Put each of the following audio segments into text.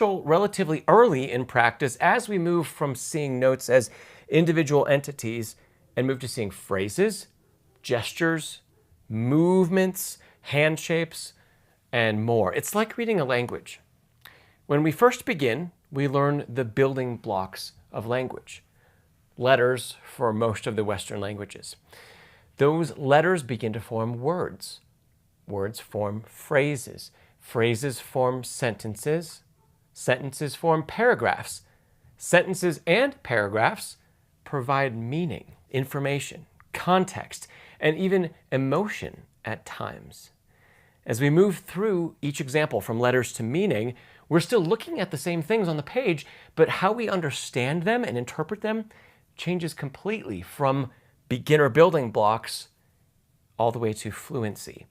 relatively early in practice as we move from seeing notes as individual entities and move to seeing phrases, gestures, movements, hand shapes, and more. It's like reading a language. When we first begin, we learn the building blocks of language. Letters for most of the Western languages. Those letters begin to form words. Words form phrases. Phrases form sentences. Sentences form paragraphs. Sentences and paragraphs provide meaning, information, context, and even emotion at times. As we move through each example from letters to meaning, we're still looking at the same things on the page, but how we understand them and interpret them changes completely from beginner building blocks all the way to fluency.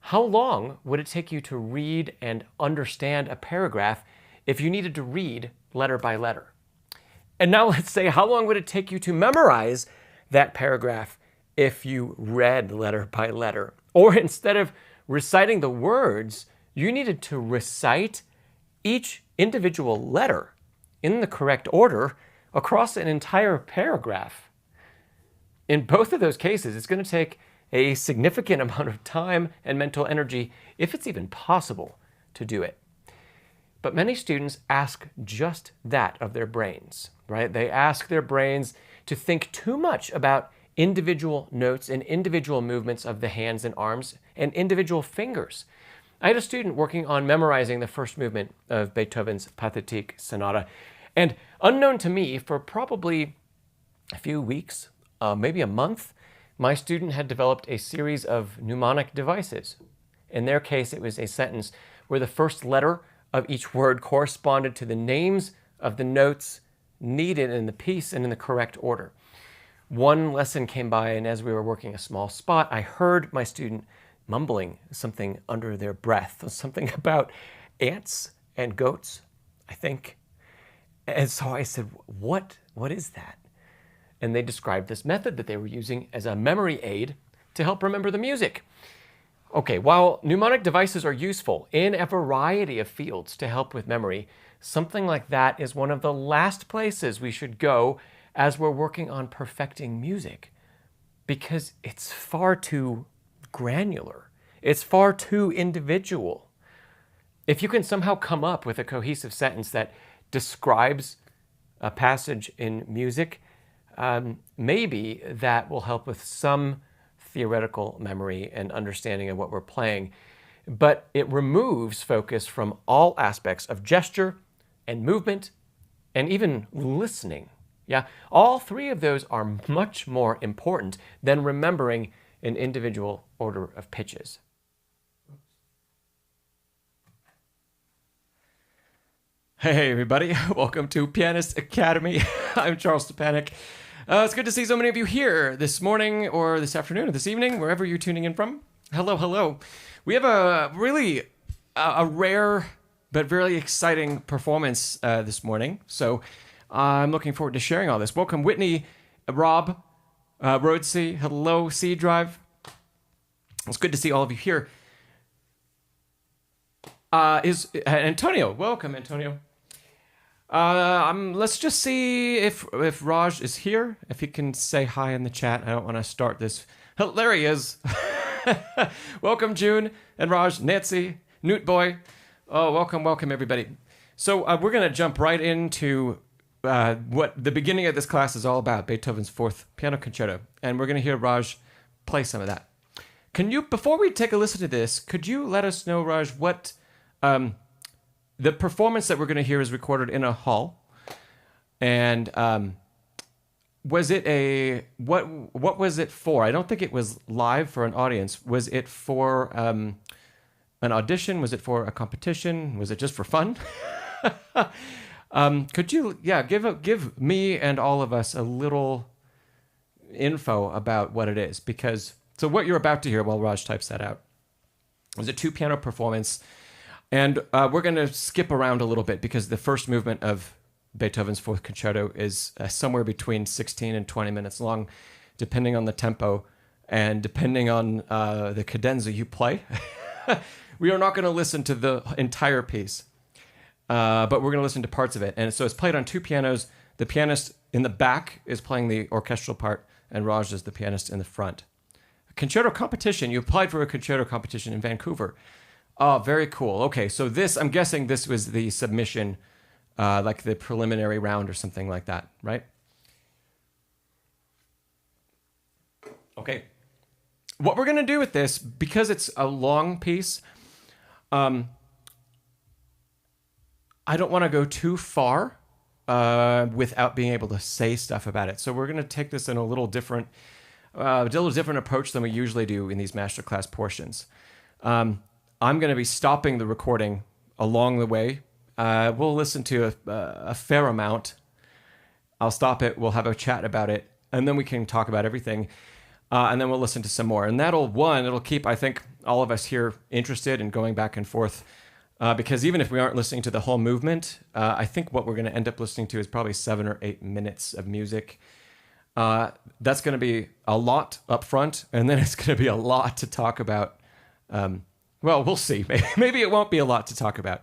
How long would it take you to read and understand a paragraph if you needed to read letter by letter? And now let's say, how long would it take you to memorize that paragraph if you read letter by letter? Or instead of reciting the words, you needed to recite each individual letter in the correct order across an entire paragraph. In both of those cases, it's going to take a significant amount of time and mental energy, if it's even possible, to do it. But many students ask just that of their brains, right? They ask their brains to think too much about individual notes and individual movements of the hands and arms and individual fingers. I had a student working on memorizing the first movement of Beethoven's Pathetique Sonata, and unknown to me, for probably a few weeks, maybe a month, my student had developed a series of mnemonic devices. In their case, it was a sentence where the first letter of each word corresponded to the names of the notes needed in the piece and in the correct order. One lesson came by, and as we were working a small spot, I heard my student mumbling something under their breath, something about ants and goats, I think. And so I said, what is that? And they described this method that they were using as a memory aid to help remember the music. Okay, while mnemonic devices are useful in a variety of fields to help with memory, something like that is one of the last places we should go as we're working on perfecting music, because it's far too granular. It's far too individual. If you can somehow come up with a cohesive sentence that describes a passage in music, maybe that will help with some theoretical memory and understanding of what we're playing. But it removes focus from all aspects of gesture and movement and even listening. Yeah, all three of those are much more important than remembering an individual order of pitches. Hey everybody, welcome to Pianist Academy. I'm Charles Szczepanek. It's good to see so many of you here this morning or this afternoon or this evening, wherever you're tuning in from. Hello, hello. We have a really rare but very exciting performance this morning. So I'm looking forward to sharing all this. Welcome, Whitney, Rob, Roadsea. Hello, C Drive. It's good to see all of you here. Is Antonio? Welcome, Antonio. Let's just see if Raj is here. If he can say hi in the chat. I don't want to start this. Oh, there he is. Welcome, June and Raj, Nancy, Newt Boy. Oh, welcome, everybody. So we're going to jump right into what the beginning of this class is all about, Beethoven's Fourth Piano Concerto. And we're going to hear Raj play some of that. Can you, before we take a listen to this, could you let us know, Raj, what the performance that we're going to hear is recorded in a hall, and was it what was it for? I don't think it was live for an audience. Was it for an audition? Was it for a competition? Was it just for fun? Could you give me and all of us a little info about what it is? Because so what you're about to hear while Raj types that out was a 2-piano performance. And we're going to skip around a little bit because the first movement of Beethoven's Fourth Concerto is somewhere between 16 and 20 minutes long, depending on the tempo and depending on the cadenza you play. We are not going to listen to the entire piece. but we're going to listen to parts of it. And so it's played on two pianos. The pianist in the back is playing the orchestral part, and Raj is the pianist in the front. Concerto competition. You applied for a concerto competition in Vancouver. Oh, very cool. Okay, so this, I'm guessing this was the submission, like the preliminary round or something like that, right? Okay. What we're going to do with this, because it's a long piece, I don't want to go too far without being able to say stuff about it. So we're going to take this in a little different approach than we usually do in these masterclass portions. I'm going to be stopping the recording along the way. We'll listen to a fair amount. I'll stop it. We'll have a chat about it, and then we can talk about everything. And then we'll listen to some more. And it'll keep, I think, all of us here interested in going back and forth. Because even if we aren't listening to the whole movement, I think what we're going to end up listening to is probably 7 or 8 minutes of music. That's going to be a lot up front, and then it's going to be a lot to talk about. Well, we'll see. Maybe it won't be a lot to talk about.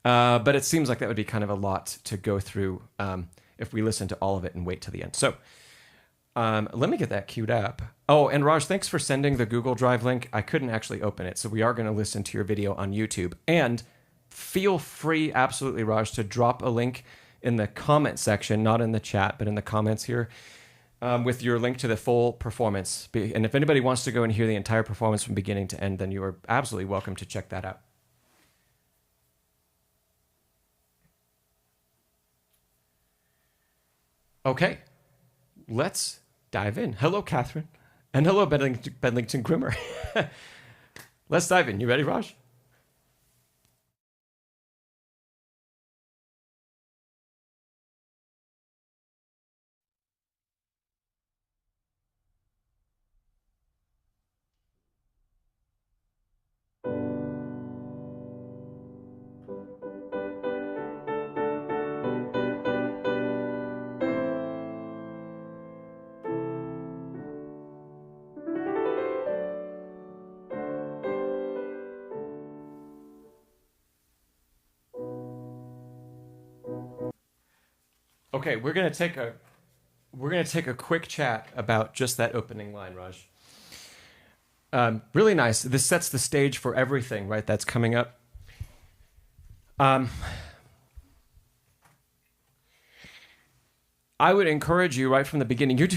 But it seems like that would be kind of a lot to go through if we listen to all of it and wait till the end. So let me get that queued up. Oh, and Raj, thanks for sending the Google Drive link. I couldn't actually open it, so we are going to listen to your video on YouTube. And feel free, absolutely, Raj, to drop a link in the comment section, not in the chat, but in the comments here, with your link to the full performance. And if anybody wants to go and hear the entire performance from beginning to end, then you are absolutely welcome to check that out. Okay, let's dive in. Hello, Catherine. And hello, Bedlington Grimmer. Let's dive in. You ready, Raj? Okay, we're gonna take a quick chat about just that opening line, Raj. Really nice. This sets the stage for everything, right? That's coming up. I would encourage you right from the beginning. You're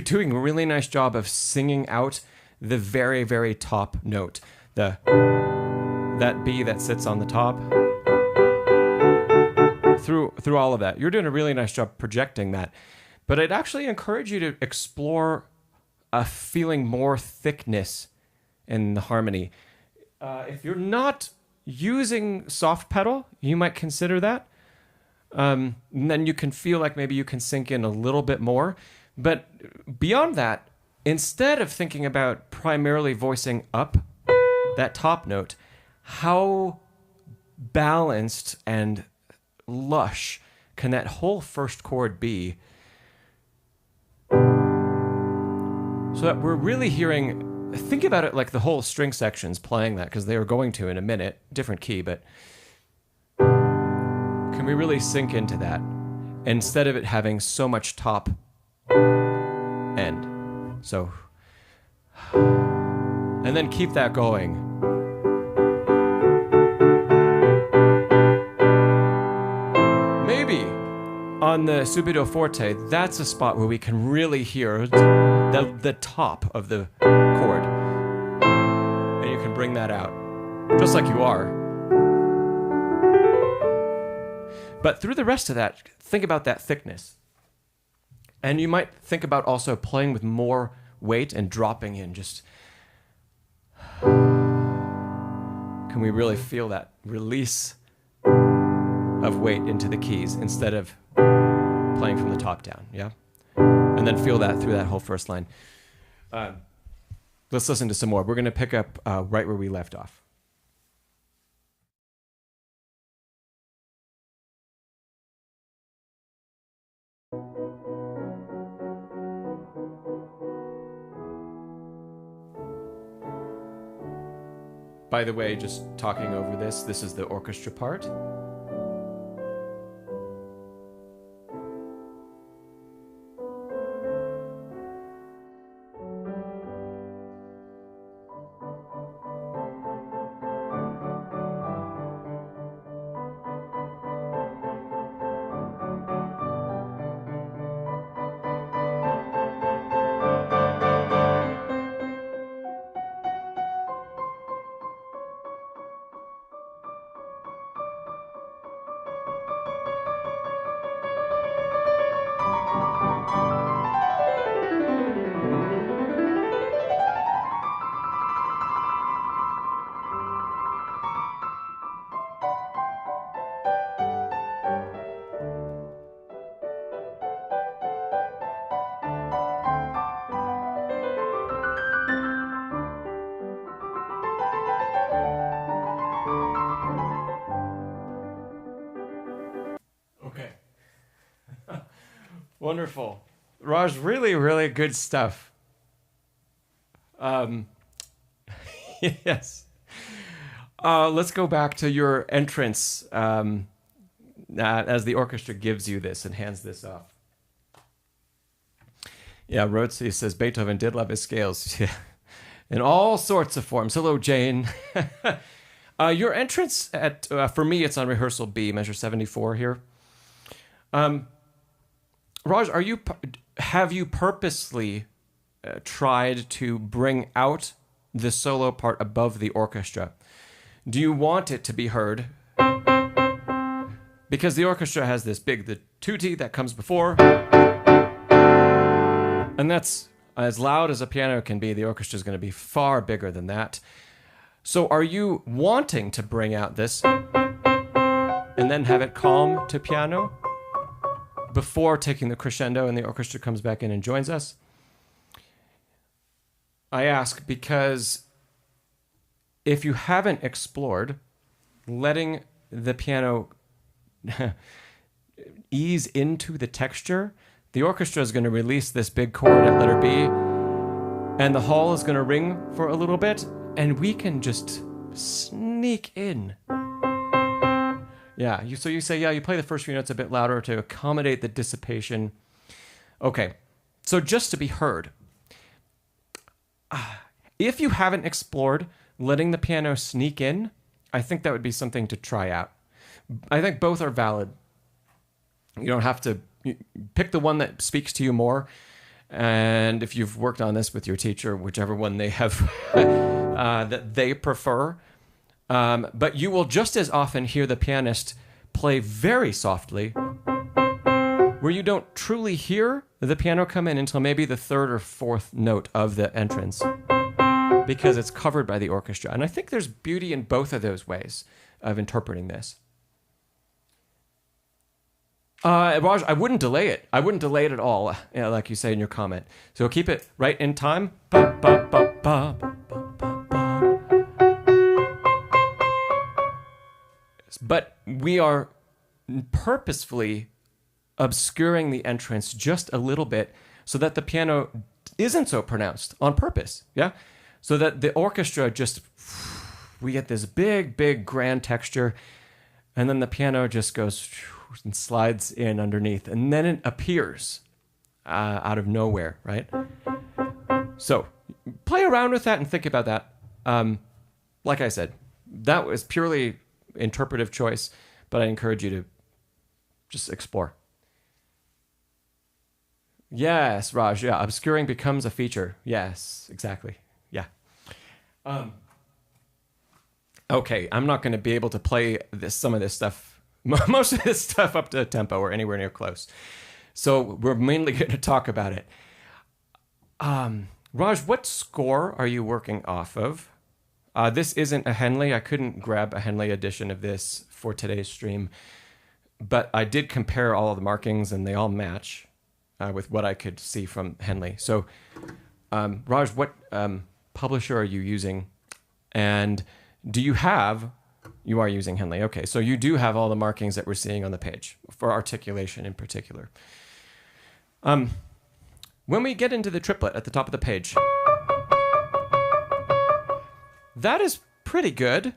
doing a really nice job of singing out the very, very top note, that B that sits on the top. Through all of that. You're doing a really nice job projecting that. But I'd actually encourage you to explore feeling more thickness in the harmony. If you're not using soft pedal, you might consider that. And then you can feel like maybe you can sink in a little bit more. But beyond that, instead of thinking about primarily voicing up that top note, how balanced and lush can that whole first chord be, so that we're really hearing, think about it like the whole string section's playing that, because they are going to in a minute, different key, but can we really sink into that instead of it having so much top end? So, and then keep that going. On the subito forte, that's a spot where we can really hear the top of the chord. And you can bring that out, just like you are. But through the rest of that, think about that thickness. And you might think about also playing with more weight and dropping in. Just, can we really feel that release of weight into the keys instead of playing from the top down, yeah? And then feel that through that whole first line. Let's listen to some more. We're going to pick up right where we left off. By the way, just talking over this is the orchestra part. Wonderful. Raj, really, really good stuff. Yes. Let's go back to your entrance as the orchestra gives you this and hands this off. Yeah, Rotzi says Beethoven did love his scales. Yeah. In all sorts of forms. Hello, Jane. Your entrance at, for me, it's on rehearsal B, measure 74 here. Raj, have you purposely tried to bring out the solo part above the orchestra? Do you want it to be heard? Because the orchestra has this the tutti that comes before, and that's as loud as a piano can be. The orchestra is going to be far bigger than that. So are you wanting to bring out this and then have it calm to piano before taking the crescendo and the orchestra comes back in and joins us? I ask because if you haven't explored letting the piano ease into the texture, the orchestra is going to release this big chord at letter B, and the hall is going to ring for a little bit, and we can just sneak in. Yeah, so you say, yeah, you play the first few notes a bit louder to accommodate the dissipation. Okay, so just to be heard, if you haven't explored letting the piano sneak in, I think that would be something to try out. I think both are valid. You don't have to pick the one that speaks to you more. And if you've worked on this with your teacher, whichever one they have that they prefer. But you will just as often hear the pianist play very softly, where you don't truly hear the piano come in until maybe the third or fourth note of the entrance, because it's covered by the orchestra. And I think there's beauty in both of those ways of interpreting this. Raj, I wouldn't delay it. I wouldn't delay it at all, like you say in your comment. So keep it right in time. Ba, ba, ba, ba, ba, ba, ba. But we are purposefully obscuring the entrance just a little bit so that the piano isn't so pronounced on purpose, yeah? So that the orchestra just, we get this big, big grand texture, and then the piano just goes and slides in underneath, and then it appears out of nowhere, right? So play around with that and think about that. Like I said, that was purely interpretive choice, but I encourage you to just explore. Yes, Raj, yeah, obscuring becomes a feature. Yes, exactly, yeah. Okay, I'm not going to be able to play some of this stuff, most of this stuff up to tempo or anywhere near close. So we're mainly going to talk about it. Raj, what score are you working off of? This isn't a Henley. I couldn't grab a Henley edition of this for today's stream, but I did compare all of the markings, and they all match with what I could see from Henley. So, Raj, what publisher are you using? And do you have... You are using Henley. Okay, so you do have all the markings that we're seeing on the page for articulation in particular. When we get into the triplet at the top of the page, that is pretty good,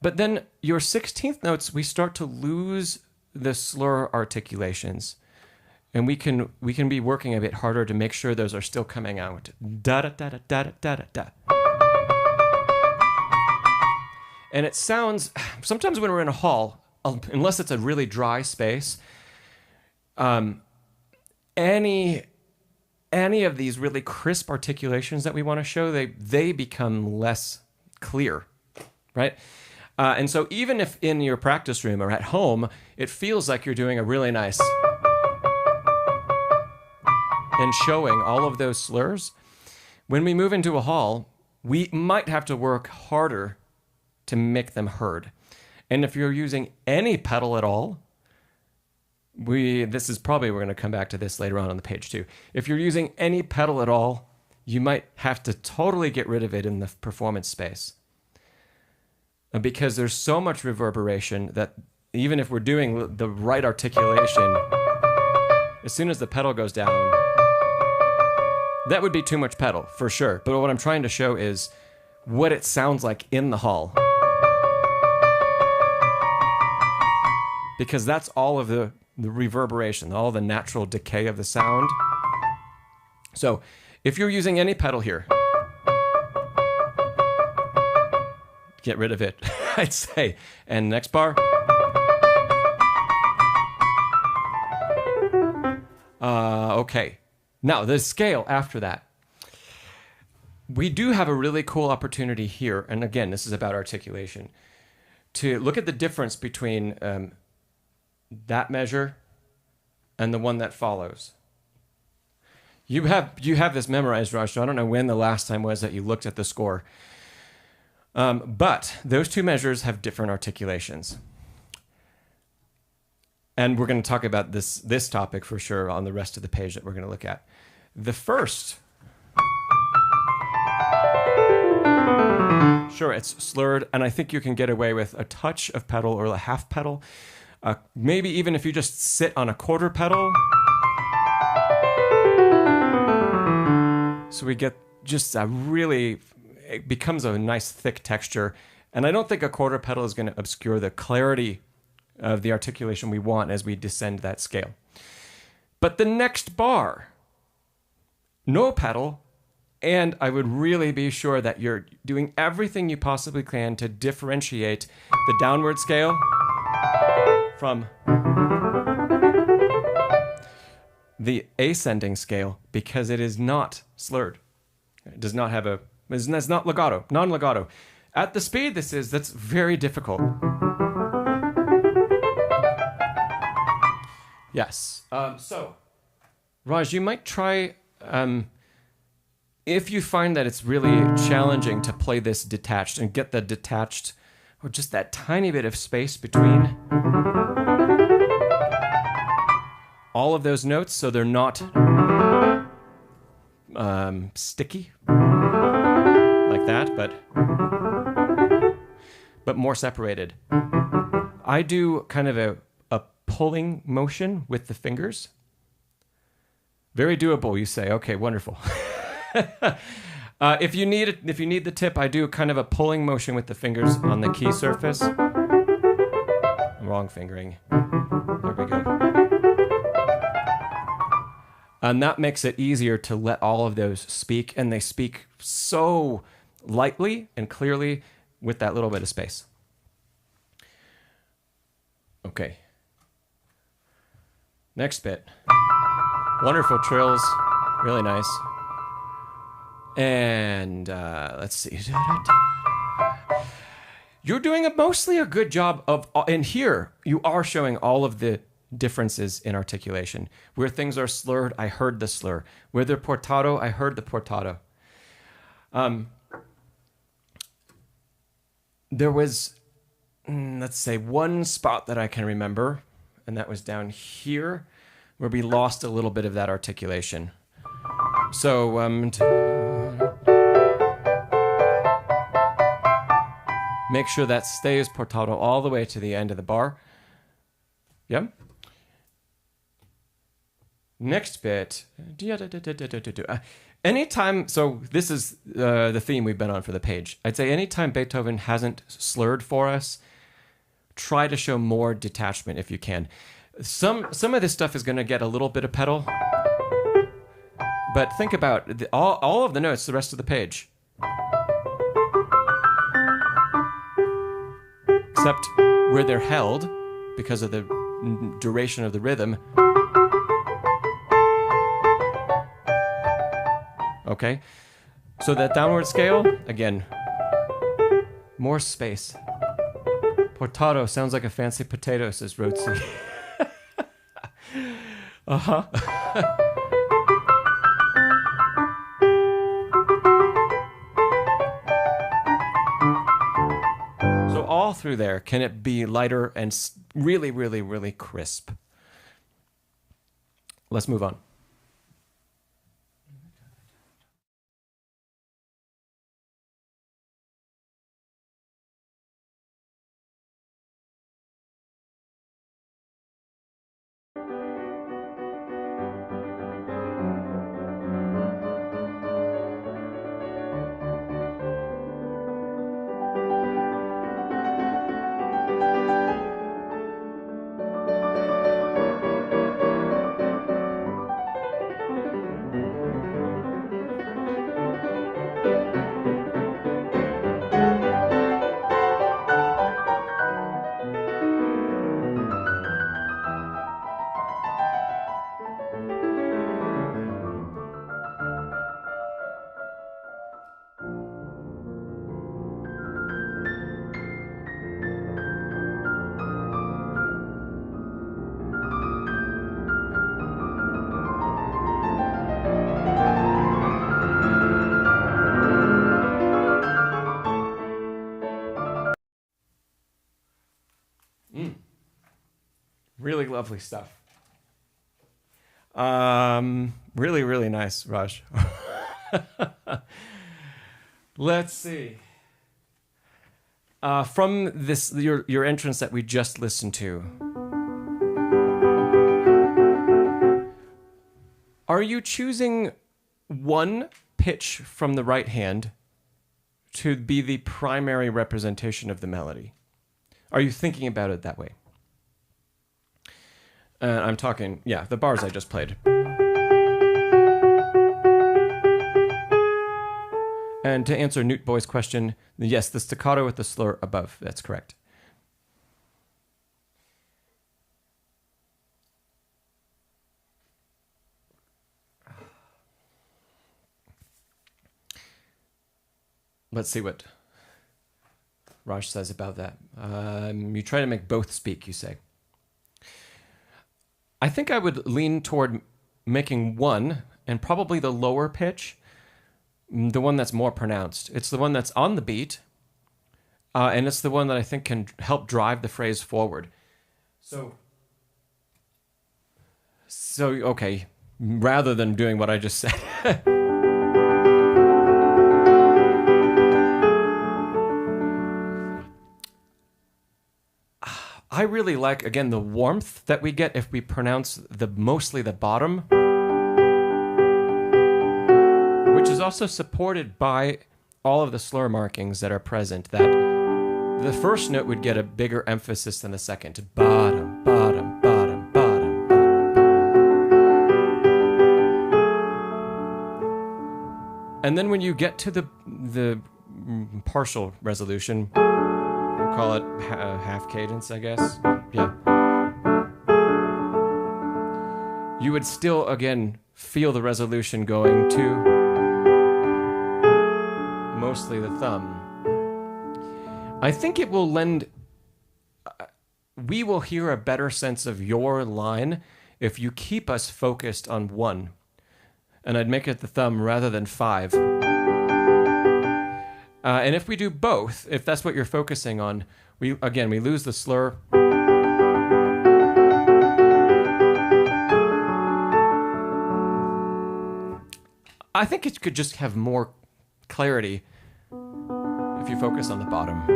but then your 16th notes, we start to lose the slur articulations, and we can be working a bit harder to make sure those are still coming out. Da da da da da da da da. And it sounds, sometimes when we're in a hall, unless it's a really dry space, any of these really crisp articulations that we want to show, they become less clear, right? And so even if in your practice room or at home, it feels like you're doing a really nice and showing all of those slurs, when we move into a hall, we might have to work harder to make them heard. And if you're using any pedal at all, we're going to come back to this later on the page too. If you're using any pedal at all, you might have to totally get rid of it in the performance space. Because there's so much reverberation that even if we're doing the right articulation, as soon as the pedal goes down, that would be too much pedal, for sure. But what I'm trying to show is what it sounds like in the hall. Because that's all of the reverberation, all the natural decay of the sound. So if you're using any pedal here, get rid of it, I'd say. And next bar. Okay. Now, the scale after that. We do have a really cool opportunity here, and again, this is about articulation, to look at the difference between that measure and the one that follows. You have this memorized, Raj, so I don't know when the last time was that you looked at the score. But those two measures have different articulations. And we're going to talk about this topic for sure on the rest of the page that we're going to look at. The first, sure, it's slurred, and I think you can get away with a touch of pedal or a half pedal. Maybe even if you just sit on a quarter pedal. So we get just a really, it becomes a nice thick texture. And I don't think a quarter pedal is going to obscure the clarity of the articulation we want as we descend that scale. But the next bar, no pedal, and I would really be sure that you're doing everything you possibly can to differentiate the downward scale from the ascending scale, because it is not slurred. It does not have it's not legato, non-legato. At the speed that's very difficult. Yes. So, Raj, you might try, if you find that it's really challenging to play this detached and get the detached, or just that tiny bit of space between all of those notes so they're not sticky like that, but more separated. I do kind of a pulling motion with the fingers. Very doable, you say. Okay, wonderful. If you need the tip, I do kind of a pulling motion with the fingers on the key surface. Wrong fingering. There we go. And that makes it easier to let all of those speak, and they speak so lightly and clearly with that little bit of space. Okay. Next bit. Wonderful trills. Really nice. And let's see. You're doing mostly a good job of, and here you are showing all of the differences in articulation. Where things are slurred, I heard the slur. Where they're portato, I heard the portato. There was, let's say, one spot that I can remember, and that was down here, where we lost a little bit of that articulation. So, make sure that stays portato all the way to the end of the bar. Yep. Next bit. Anytime, so this is the theme we've been on for the page. I'd say anytime Beethoven hasn't slurred for us, try to show more detachment if you can. Some of this stuff is going to get a little bit of pedal, but think about all of the notes, the rest of the page. Except where they're held, because of the duration of the rhythm. Okay? So that downward scale, again, more space. Portato sounds like a fancy potato, says Rotzi. Uh-huh. So all through there, can it be lighter and really, really, really crisp? Let's move on. Really lovely stuff. Really, really nice, Raj. Let's see. From this, your entrance that we just listened to, are you choosing one pitch from the right hand to be the primary representation of the melody? Are you thinking about it that way? I'm talking, the bars I just played. And to answer Newt Boy's question, yes, the staccato with the slur above. That's correct. Let's see what Raj says about that. You try to make both speak, you say. I think I would lean toward making one, and probably the lower pitch, the one that's more pronounced. It's the one that's on the beat, and it's the one that I think can help drive the phrase forward. So okay, rather than doing what I just said. I really like, again, the warmth that we get if we pronounce mostly the bottom, which is also supported by all of the slur markings that are present, that the first note would get a bigger emphasis than the second. Bottom, bottom, bottom, bottom, bottom. And then when you get to the partial resolution, we'll call it half cadence, I guess. Yeah. You would still, again, feel the resolution going to mostly the thumb. I think it will lend... we will hear a better sense of your line if you keep us focused on one. And I'd make it the thumb rather than 5. And if we do both, if that's what you're focusing on, we lose the slur. I think it could just have more clarity if you focus on the bottom.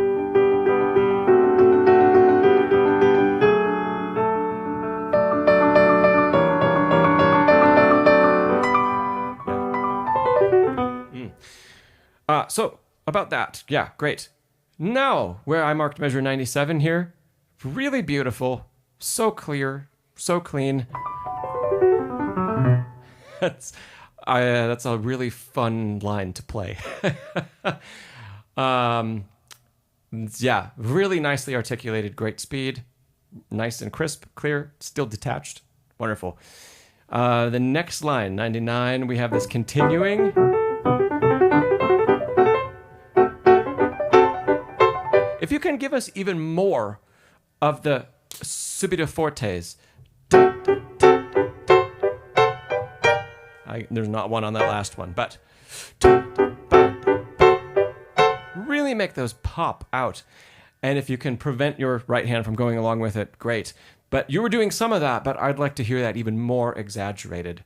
So about that, yeah, great. Now, where I marked measure 97 here, really beautiful, so clear, so clean. That's a really fun line to play. Yeah, really nicely articulated, great speed, nice and crisp, clear, still detached, wonderful. The next line, 99, we have this continuing. If you can give us even more of the subito fortes. There's not one on that last one, but really make those pop out. And if you can prevent your right hand from going along with it, great. But you were doing some of that, but I'd like to hear that even more exaggerated.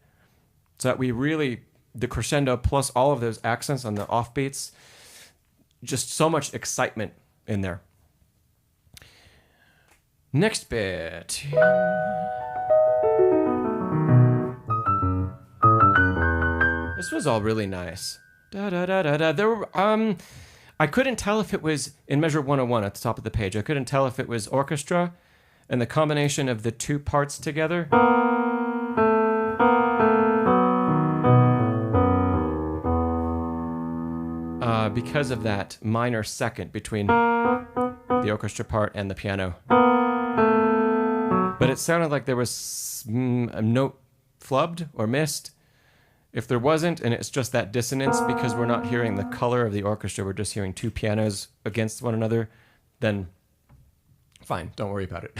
So that we really, the crescendo plus all of those accents on the offbeats, just so much excitement in there. Next bit. This was all really nice. Da da da da da. There were I couldn't tell if it was in measure 101 at the top of the page. I couldn't tell if it was orchestra and the combination of the two parts together. Because of that minor second between the orchestra part and the piano. But it sounded like there was a note flubbed or missed. If there wasn't, and it's just that dissonance because we're not hearing the color of the orchestra, we're just hearing two pianos against one another, then fine, don't worry about it.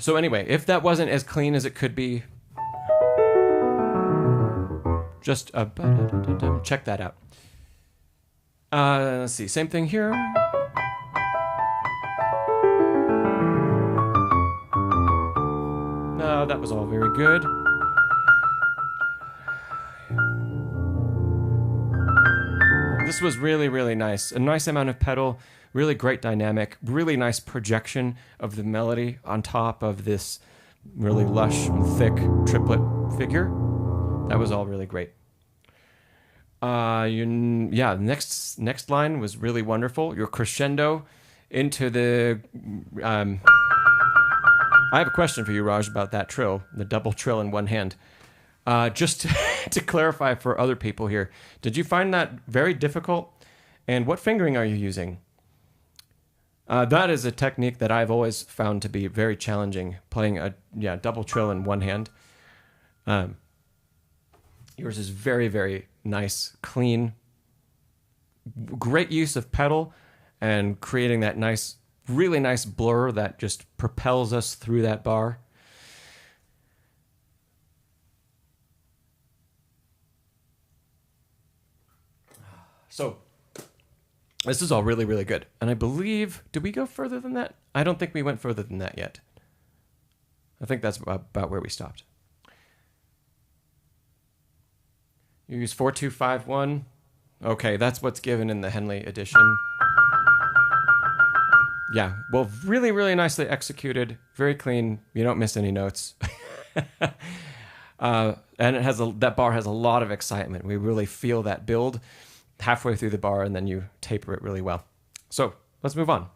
So anyway, if that wasn't as clean as it could be, just check that out. Let's see, same thing here. No, that was all very good. This was really, really nice. A nice amount of pedal, really great dynamic, really nice projection of the melody on top of this really lush and thick triplet figure. That was all really great. Next line was really wonderful. Your crescendo into the... I have a question for you, Raj, about that trill, the double trill in one hand. Just to clarify for other people here, did you find that very difficult? And what fingering are you using? That is a technique that I've always found to be very challenging, playing a double trill in one hand. Yours is very, very nice, clean, great use of pedal and creating that nice, really nice blur that just propels us through that bar. So this is all really, really good. And I believe, did we go further than that? I don't think we went further than that yet. I think that's about where we stopped. You use 4-2-5-1. Okay, that's what's given in the Henley edition. Yeah, well, really, really nicely executed. Very clean. You don't miss any notes. And it has that bar has a lot of excitement. We really feel that build halfway through the bar, and then you taper it really well. So let's move on.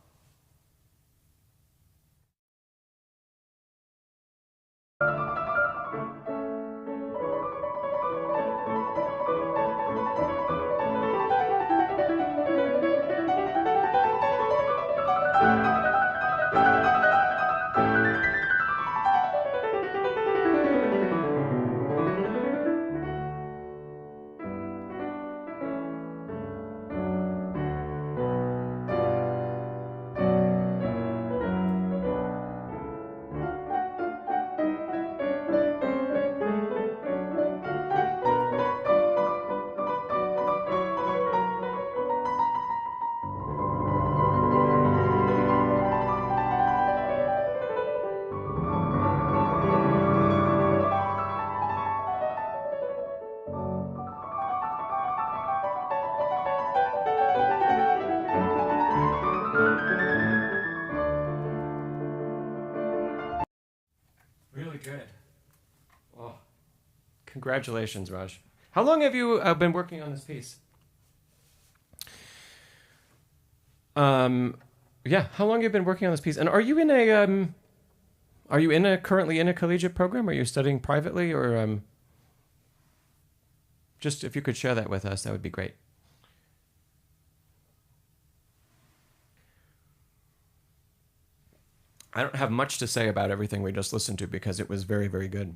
Really good. Oh, congratulations, Raj. How long have you been working on this piece? How long have you been working on this piece? And are you currently in a collegiate program? Are you studying privately, or just if you could share that with us, that would be great. I don't have much to say about everything we just listened to because it was very, very good.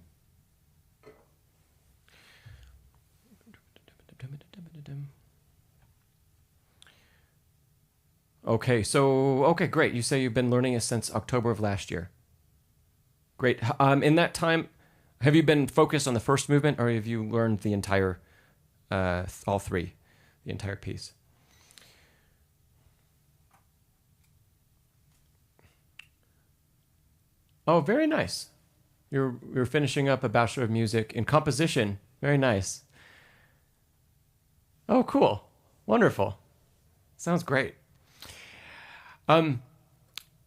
Okay, great. You say you've been learning it since October of last year. Great. In that time, have you been focused on the first movement, or have you learned the entire, all three, the entire piece? Oh, very nice. You're finishing up a Bachelor of Music in composition. Very nice. Oh, cool. Wonderful. Sounds great.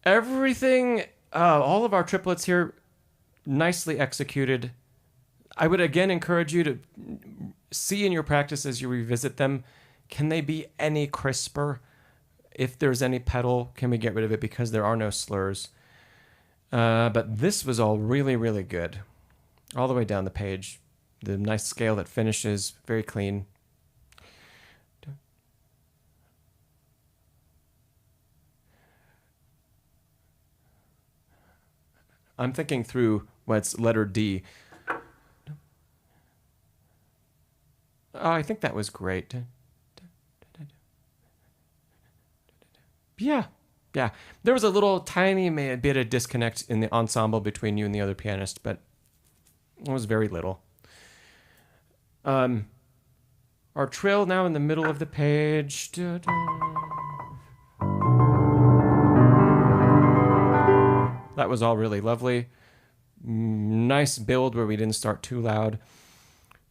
Everything, all of our triplets here, nicely executed. I would again encourage you to see in your practice as you revisit them, can they be any crisper? If there's any pedal, can we get rid of it because there are no slurs? But this was all really, really good. All the way down the page. The nice scale that finishes, very clean. I'm thinking through what's letter D. Oh, I think that was great. Yeah. There was a little tiny bit of disconnect in the ensemble between you and the other pianist, but it was very little. Our trill now in the middle of the page. That was all really lovely. Nice build where we didn't start too loud.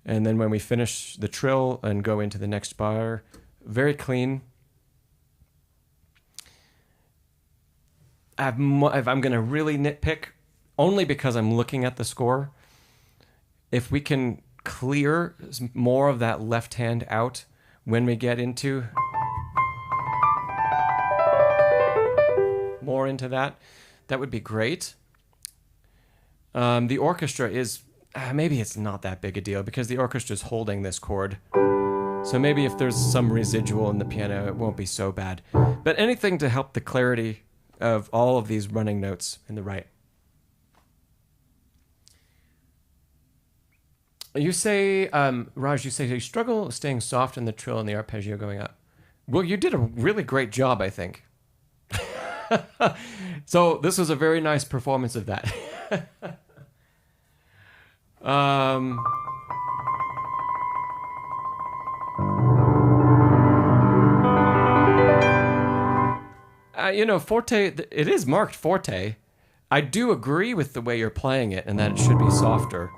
And then when we finish the trill and go into the next bar, very clean. If I'm going to really nitpick, only because I'm looking at the score, if we can clear more of that left hand out when we get into more into that, that would be great. The orchestra is, maybe it's not that big a deal because the orchestra is holding this chord. So maybe if there's some residual in the piano, it won't be so bad. But anything to help the clarity of all of these running notes in the right. You say, Raj, you say you struggle staying soft in the trill and the arpeggio going up. Well, you did a really great job, I think. So this was a very nice performance of that. Forte, it is marked forte. I do agree with the way you're playing it and that it should be softer.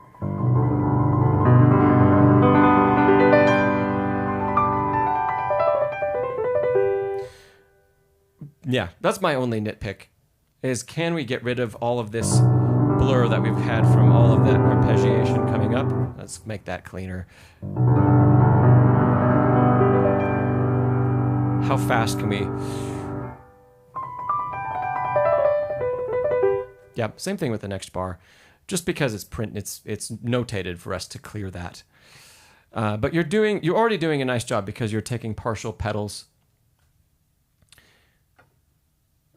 Yeah, that's my only nitpick, is can we get rid of all of this blur that we've had from all of that arpeggiation coming up? Let's make that cleaner. How fast can we... Yeah, same thing with the next bar. Just because it's it's notated for us to clear that. But you're already doing a nice job because you're taking partial pedals.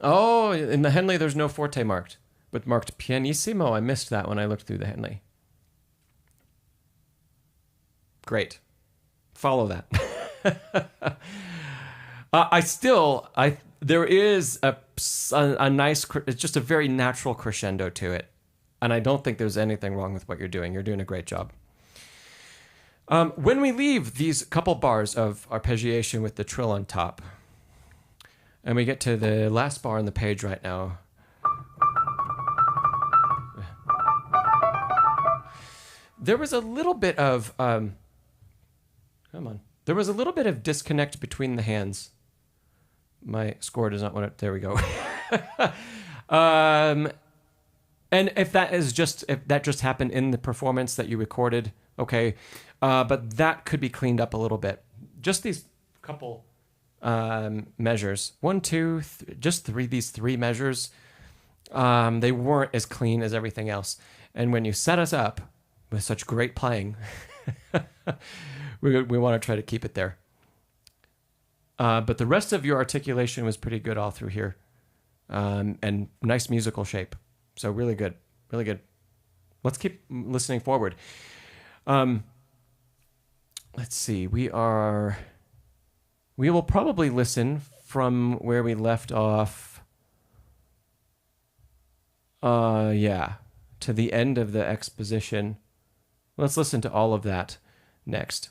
Oh, in the Henley, there's no forte marked, but marked pianissimo. I missed that when I looked through the Henley. Great. Follow that. There is a nice, it's just a very natural crescendo to it. And I don't think there's anything wrong with what you're doing. You're doing a great job. When we leave these couple bars of arpeggiation with the trill on top, and we get to the last bar on the page right now. There was a little bit of, There was a little bit of disconnect between the hands. My score does not want it. There we go. And if that just happened in the performance that you recorded, okay. But that could be cleaned up a little bit. Just these couple measures, 1, 2, these three measures, they weren't as clean as everything else. And when you set us up with such great playing, we want to try to keep it there. But the rest of your articulation was pretty good all through here, and nice musical shape. So really good, really good. Let's keep listening forward. Let's see. We will probably listen from where we left off. To the end of the exposition. Let's listen to all of that next.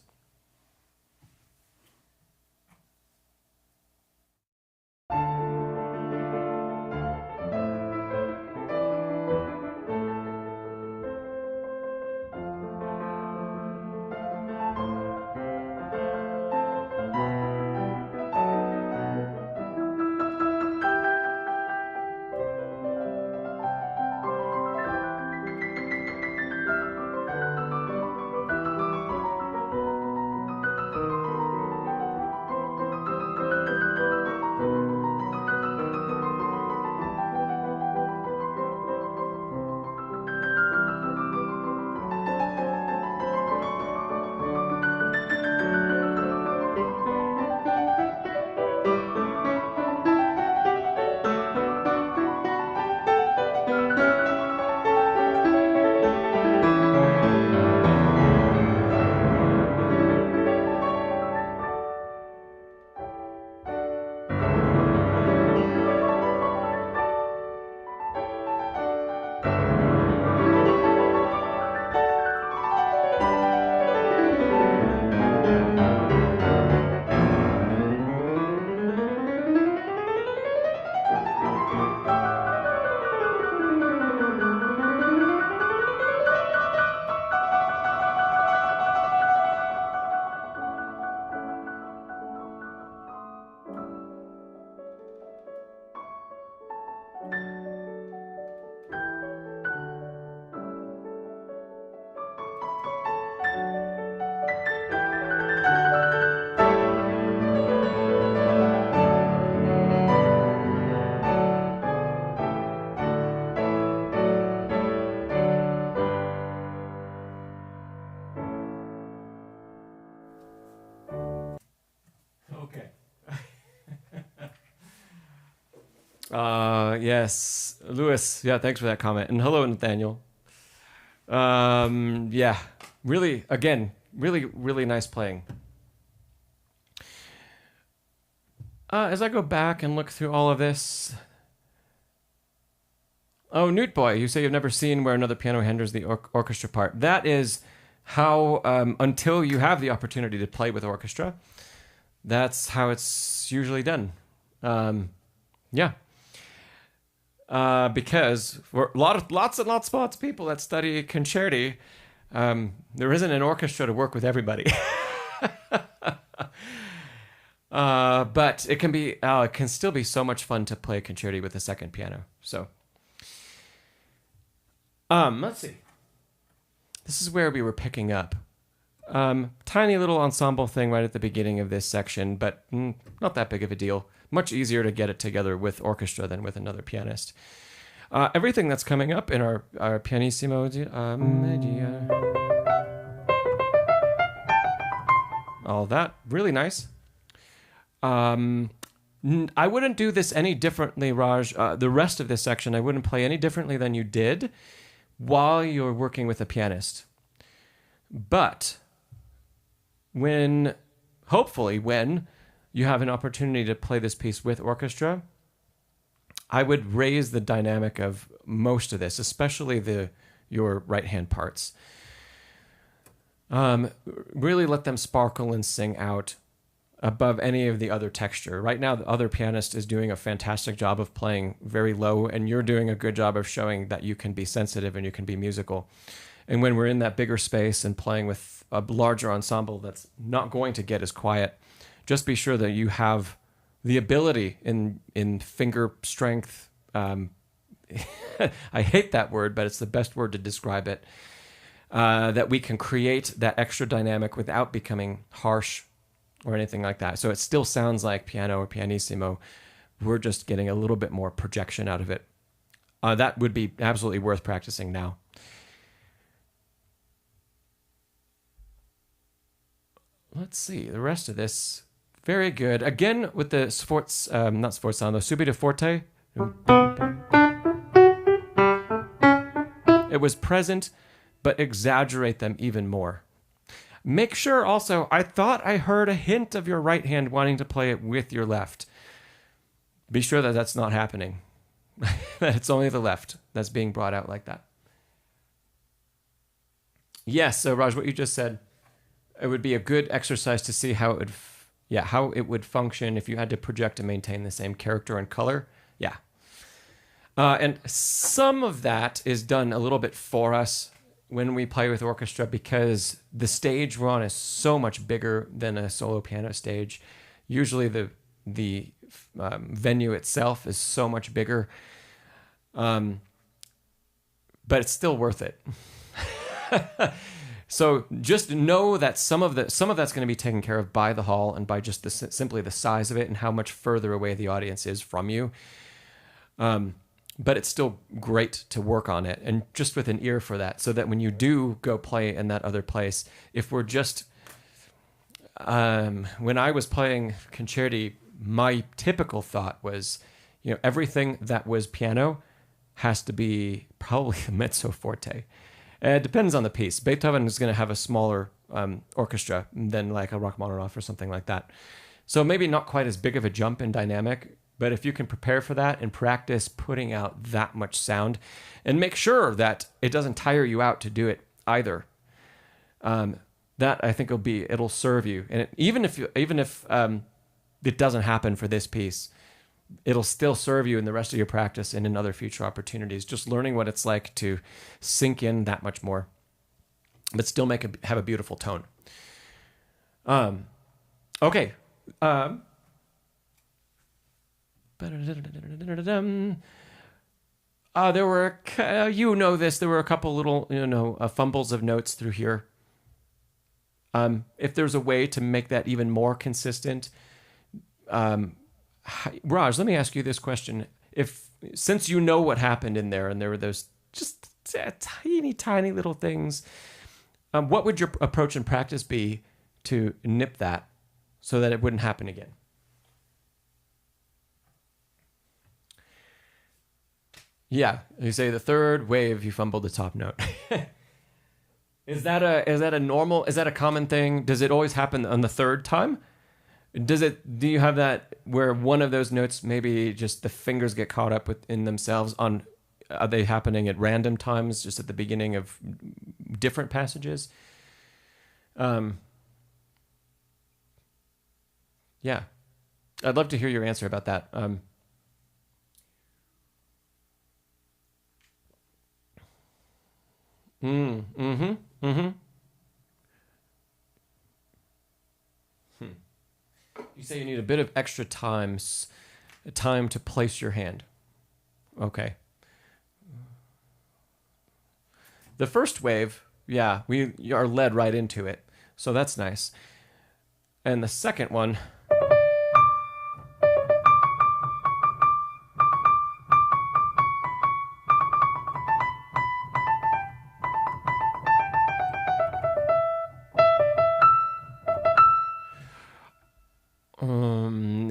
Yes, Lewis. Yeah, thanks for that comment. And hello, Nathaniel. Yeah, really, again, really, really nice playing. As I go back and look through all of this, oh, Newt Boy, you say you've never seen where another piano handles the orchestra part. That is how, until you have the opportunity to play with orchestra, that's how it's usually done. Yeah. Because for lots and lots of people that study concerti, there isn't an orchestra to work with everybody. But it can still be so much fun to play concerti with a second piano. So, let's see. This is where we were picking up. Tiny little ensemble thing right at the beginning of this section, but not that big of a deal. Much easier to get it together with orchestra than with another pianist. Everything that's coming up in our pianissimo, all that, really nice. I wouldn't do this any differently, Raj. The rest of this section, I wouldn't play any differently than you did while you're working with a pianist. But hopefully when you have an opportunity to play this piece with orchestra, I would raise the dynamic of most of this, especially your right-hand parts. Really let them sparkle and sing out above any of the other texture. Right now, the other pianist is doing a fantastic job of playing very low, and you're doing a good job of showing that you can be sensitive and you can be musical. And when we're in that bigger space and playing with a larger ensemble that's not going to get as quiet, just be sure that you have the ability in finger strength. I hate that word, but it's the best word to describe it. That we can create that extra dynamic without becoming harsh or anything like that. So it still sounds like piano or pianissimo. We're just getting a little bit more projection out of it. That would be absolutely worth practicing now. Let's see, the rest of this, very good. Again, with the not sforzo, the subito forte. It was present, but exaggerate them even more. Make sure also, I thought I heard a hint of your right hand wanting to play it with your left. Be sure that that's not happening. That it's only the left that's being brought out like that. Yes, so Raj, what you just said, it would be a good exercise to see how it would function if you had to project and maintain the same character and color. Yeah. And some of that is done a little bit for us when we play with orchestra, because the stage we're on is so much bigger than a solo piano stage. Usually the venue itself is so much bigger, but it's still worth it. So just know that some of that's going to be taken care of by the hall and by just simply the size of it and how much further away the audience is from you. But it's still great to work on it, and just with an ear for that, so that when you do go play in that other place, if we're just... when I was playing concerti, my typical thought was, everything that was piano has to be probably the mezzo forte. It depends on the piece. Beethoven is going to have a smaller orchestra than like a Rachmaninoff or something like that. So maybe not quite as big of a jump in dynamic, but if you can prepare for that and practice putting out that much sound, and make sure that it doesn't tire you out to do it either, that I think it'll serve you. And even if it doesn't happen for this piece, it'll still serve you in the rest of your practice and in other future opportunities. Just learning what it's like to sink in that much more, but still have a beautiful tone. Okay. There were, there were a couple little, fumbles of notes through here. If there's a way to make that even more consistent, Raj, let me ask you this question. Since you know what happened in there, and there were those just tiny, tiny little things, what would your approach and practice be to nip that so that it wouldn't happen again? Yeah, you say the third wave, you fumbled the top note. Is that a normal? Is that a common thing? Does it always happen on the third time? Do you have that where one of those notes, maybe just the fingers get caught up within themselves on, are they happening at random times, just at the beginning of different passages? Yeah, I'd love to hear your answer about that. You say you need a bit of extra time to place your hand. Okay. The first wave, yeah, we are led right into it. So that's nice. And the second one,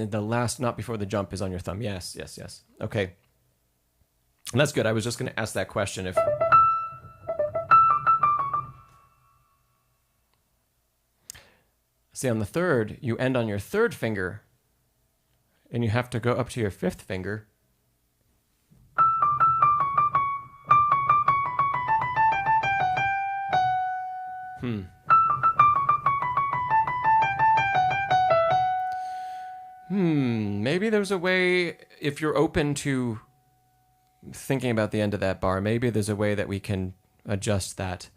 the last not before the jump is on your thumb. Yes, yes, yes. Okay. And that's good. I was just going to ask that question if... See, on the third, you end on your third finger, and you have to go up to your fifth finger. Maybe there's a way, if you're open to thinking about the end of that bar, maybe there's a way that we can adjust that.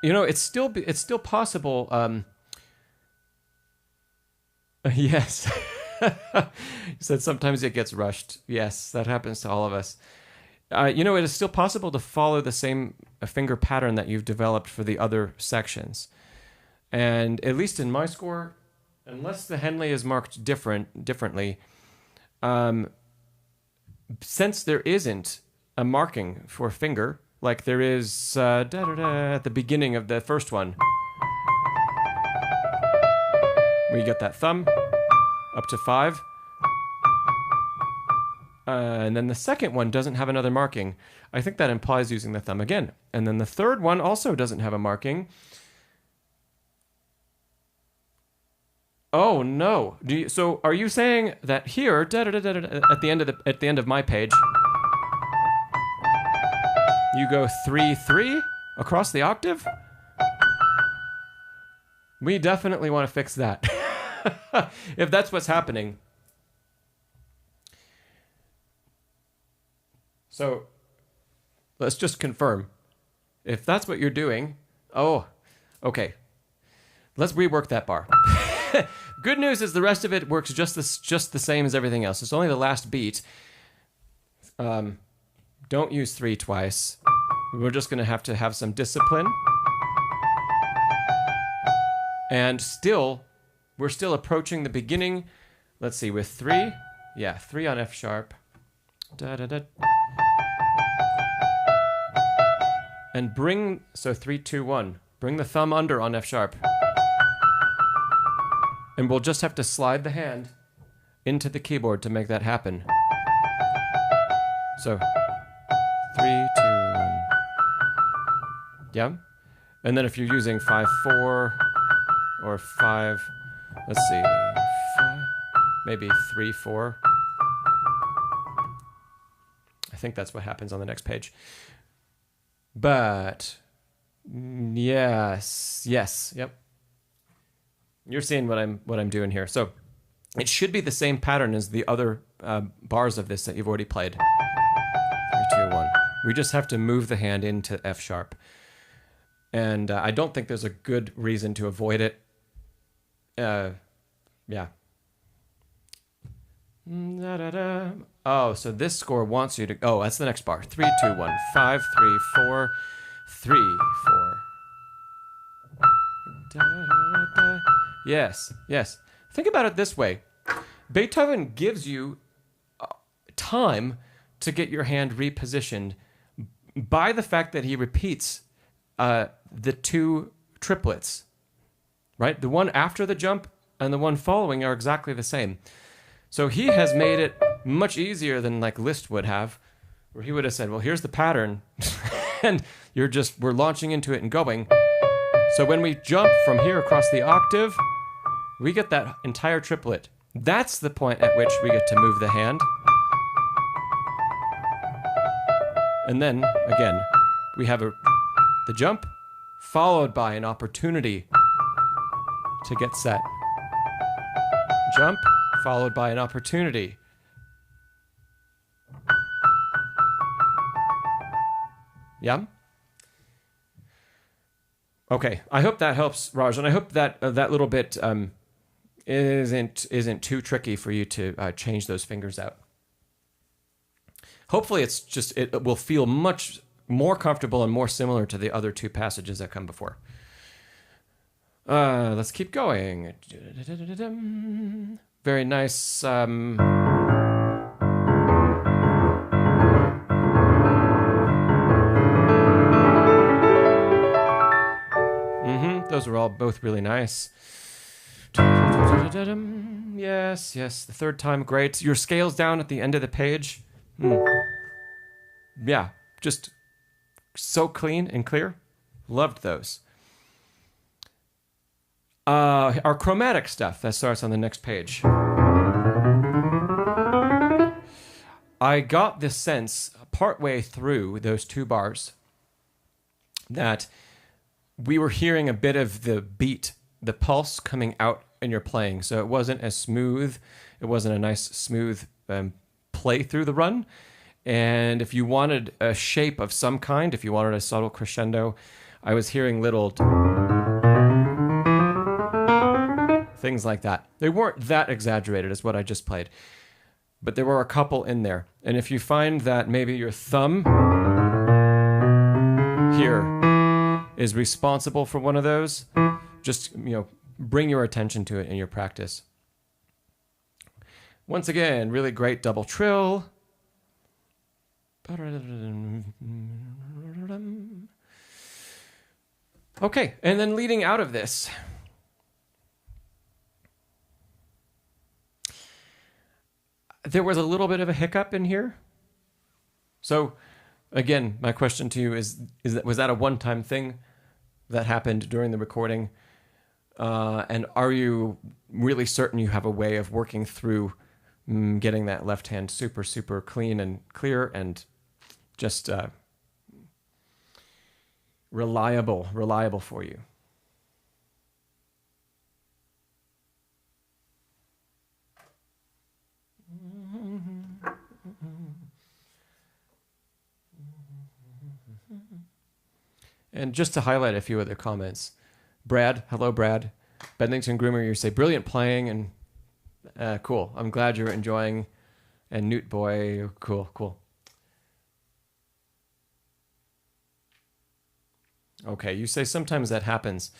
You know, it's still possible. Yes. You said sometimes it gets rushed. Yes, that happens to all of us. You know, it is still possible to follow the same finger pattern that you've developed for the other sections. And at least in my score, unless the Henley is marked differently, since there isn't a marking for finger, like there is at the beginning of the first one, we get that thumb up to 5. And then the second one doesn't have another marking. I think that implies using the thumb again. And then the third one also doesn't have a marking. Oh no! So are you saying that here, at the end of my page, you go 3-3 across the octave? We definitely want to fix that. If that's what's happening. So let's just confirm. If that's what you're doing, oh, okay. Let's rework that bar. Good news is the rest of it works just the same as everything else. It's only the last beat. Don't use 3 twice. We're just going to have some discipline. And we're still approaching the beginning. Let's see, with 3. Yeah, 3 on F sharp. And 3, 2, 1. Bring the thumb under on F sharp. And we'll just have to slide the hand into the keyboard to make that happen. So 3, 2, 1. Yeah. And then if you're using 5-4 or 5, let's see, 5, maybe 3-4. I think that's what happens on the next page. But yes, yep. You're seeing what I'm doing here. So it should be the same pattern as the other bars of this that you've already played. 3, 2, 1. We just have to move the hand into F sharp. And I don't think there's a good reason to avoid it. Yeah. Oh, so this score wants you to... Oh, that's the next bar. 3, 2, 1. 5, 3, 4, 3, 4. Yes. Think about it this way. Beethoven gives you time to get your hand repositioned by the fact that he repeats the two triplets, right? The one after the jump and the one following are exactly the same. So he has made it much easier than like Liszt would have, where he would have said, well, here's the pattern, and we're launching into it and going. So when we jump from here across the octave, we get that entire triplet. That's the point at which we get to move the hand. And then, again, we have the jump, followed by an opportunity to get set. Jump, followed by an opportunity. Yeah? Okay, I hope that helps, Raj, and I hope that that little bit isn't too tricky for you to change those fingers out. Hopefully it will feel much more comfortable and more similar to the other two passages that come before. Let's keep going. Very nice. Those are all both really nice. Yes, the third time, great. Your scale's down at the end of the page. Yeah, just so clean and clear. Loved those. Our chromatic stuff that starts on the next page. I got this sense partway through those two bars that we were hearing a bit of the beat, the pulse coming out in your playing. So it wasn't as smooth. It wasn't a nice, smooth play through the run. And if you wanted a shape of some kind, if you wanted a subtle crescendo, I was hearing little things like that. They weren't that exaggerated as what I just played, but there were a couple in there. And if you find that maybe your thumb here is responsible for one of those, just, bring your attention to it in your practice. Once again, really great double trill. Okay, and then leading out of this, there was a little bit of a hiccup in here. So, again, my question to you was that a one-time thing that happened during the recording? And are you really certain you have a way of working through getting that left hand super, super clean and clear and just reliable for you? And just to highlight a few other comments, Brad, hello Brad, Bennington Groomer, you say brilliant playing and cool. I'm glad you're enjoying. And Newt Boy, cool. Okay, you say sometimes that happens.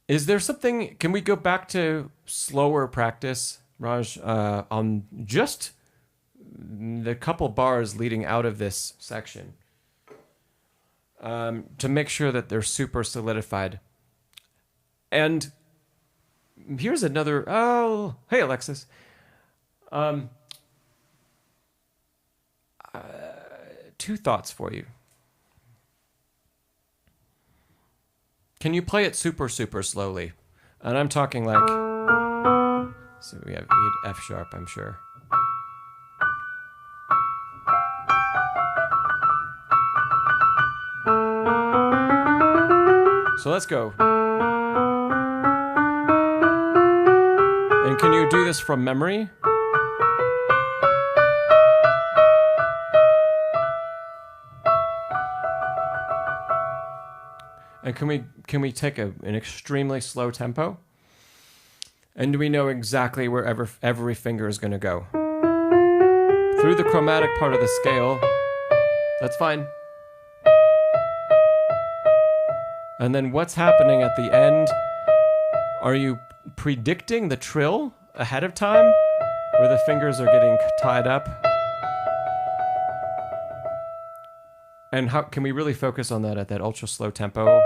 Is there something? Can we go back to slower practice, Raj, on just the couple bars leading out of this section, to make sure that they're super solidified? And here's another. Oh, hey Alexis. Two thoughts for you. Can you play it super, super slowly? And I'm talking like, so we have F sharp, I'm sure. So let's go. And can you do this from memory? And can we take an extremely slow tempo? And do we know exactly where every finger is going to go? Through the chromatic part of the scale, that's fine. And then what's happening at the end? Are you predicting the trill ahead of time? where the fingers are getting tied up. And how can we really focus on that at that ultra slow tempo?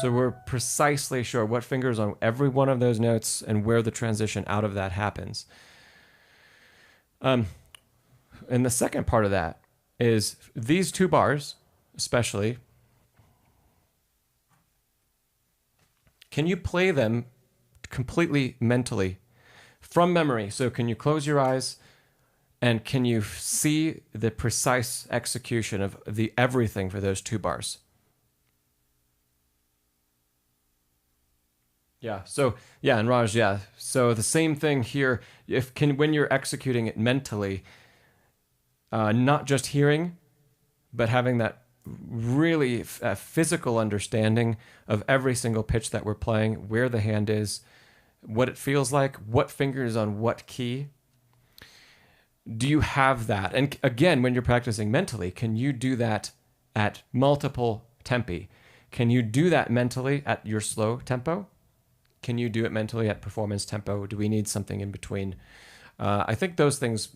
So we're precisely sure what fingers on every one of those notes and where the transition out of that happens. And the second part of that is these two bars, especially, can you play them completely mentally from memory? So can you close your eyes and can you see the precise execution of the everything for those two bars? Yeah. So yeah, and Raj, yeah. So the same thing here. When you're executing it mentally, not just hearing, but having that really physical understanding of every single pitch that we're playing, where the hand is, what it feels like, what finger is on what key. Do you have that? And again, when you're practicing mentally, can you do that at multiple tempi? Can you do that mentally at your slow tempo? Can you do it mentally at performance tempo? Do we need something in between? I think those things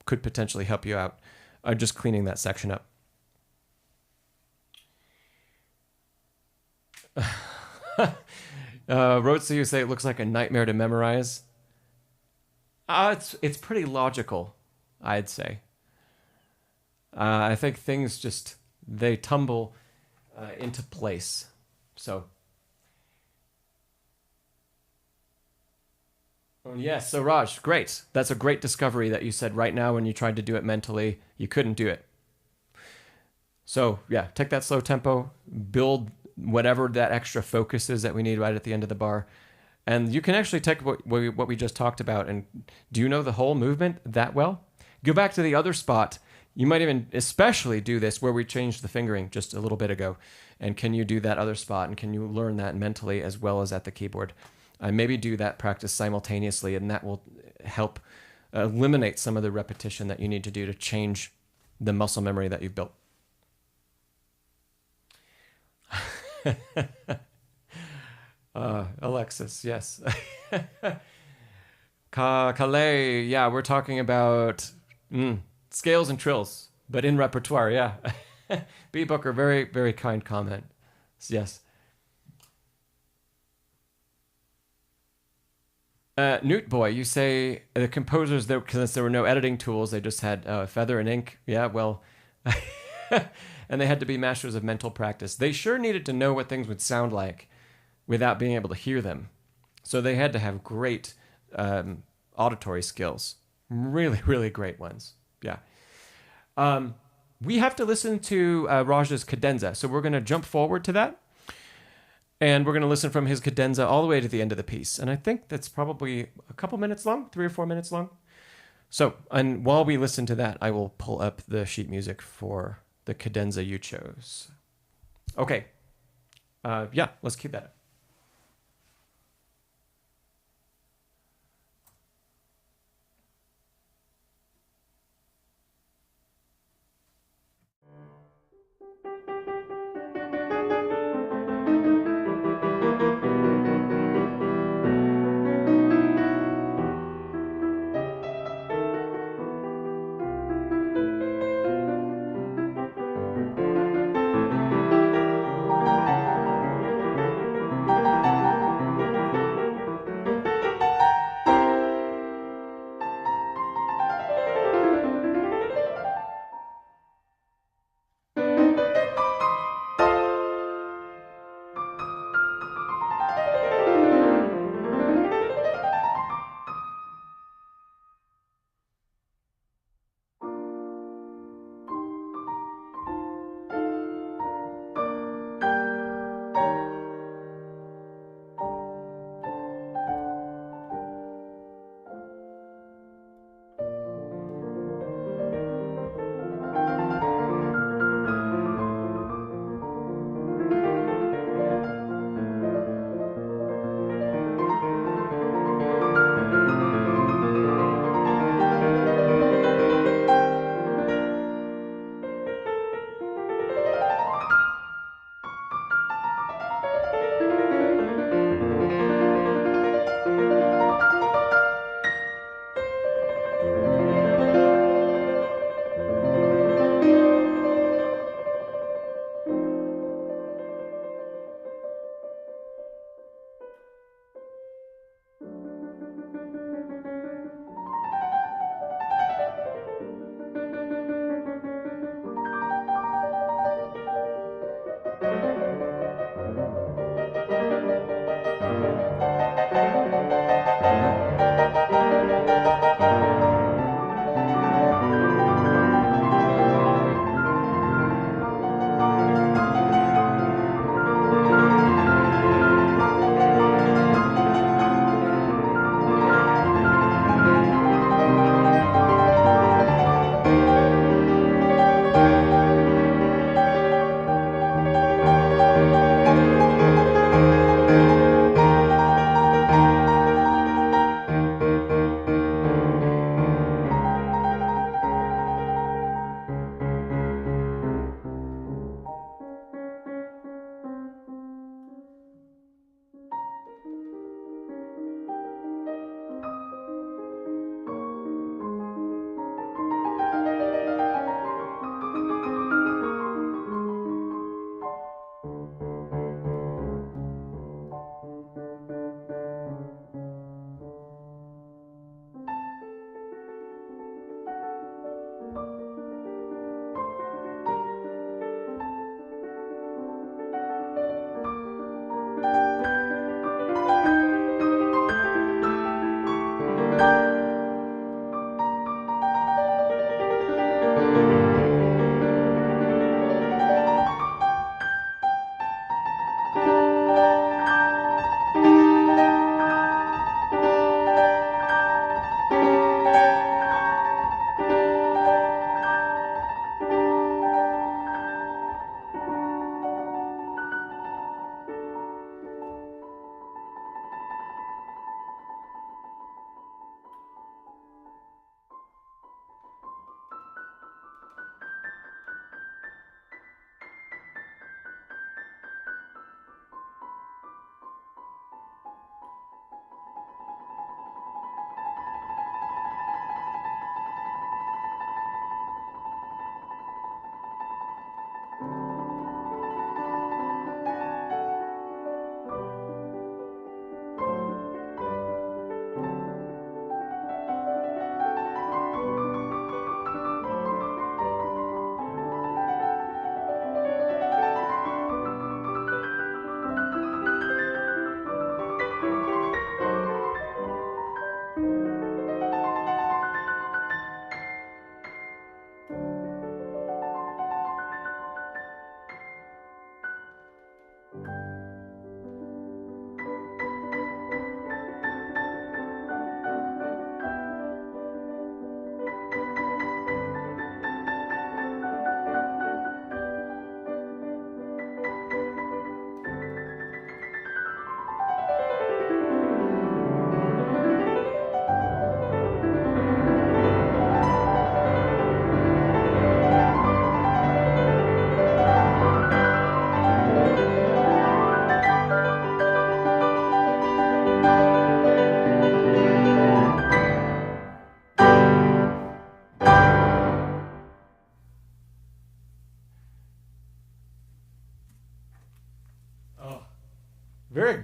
could potentially help you out, just cleaning that section up. Rotsi, you say it looks like a nightmare to memorize. It's pretty logical, I'd say. I think things just, they tumble into place. So, yes, so Raj, great. That's a great discovery that you said right now when you tried to do it mentally, you couldn't do it. So, yeah, take that slow tempo, build whatever that extra focus is that we need right at the end of the bar. And you can actually take what we just talked about, and do you know the whole movement that well? Go back to the other spot. You might even especially do this where we changed the fingering just a little bit ago. And can you do that other spot? And can you learn that mentally as well as at the keyboard? Maybe do that practice simultaneously, and that will help eliminate some of the repetition that you need to do to change the muscle memory that you've built. Alexis, yes. Calais, yeah, we're talking about scales and trills, but in repertoire, yeah. B. Booker, very, very kind comment. Yes. Newt Boy, you say the composers, because there were no editing tools, they just had feather and ink. Yeah, well, and they had to be masters of mental practice. They sure needed to know what things would sound like without being able to hear them. So they had to have great auditory skills. Really, really great ones. Yeah. We have to listen to Raj's Cadenza. So we're going to jump forward to that. And we're going to listen from his Cadenza all the way to the end of the piece. And I think that's probably a couple minutes long, 3 or 4 minutes long. So, and while we listen to that, I will pull up the sheet music for the Cadenza you chose. Okay. Yeah, let's keep that up.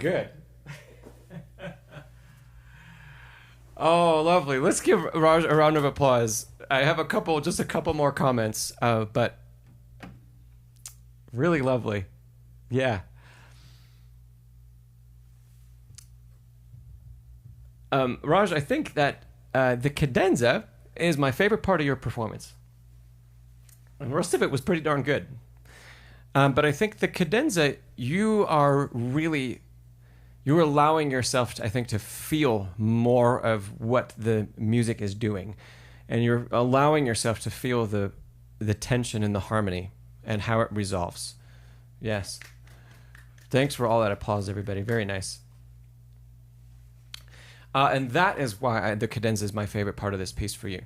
good. Oh, lovely. Let's give Raj a round of applause. I have just a couple more comments, but really lovely. Yeah. Raj, I think that the cadenza is my favorite part of your performance. And the rest of it was pretty darn good. But I think the cadenza, you're allowing yourself, I think, to feel more of what the music is doing. And you're allowing yourself to feel the tension and the harmony and how it resolves. Yes. Thanks for all that applause, everybody. Very nice. And that is why the cadenza is my favorite part of this piece for you.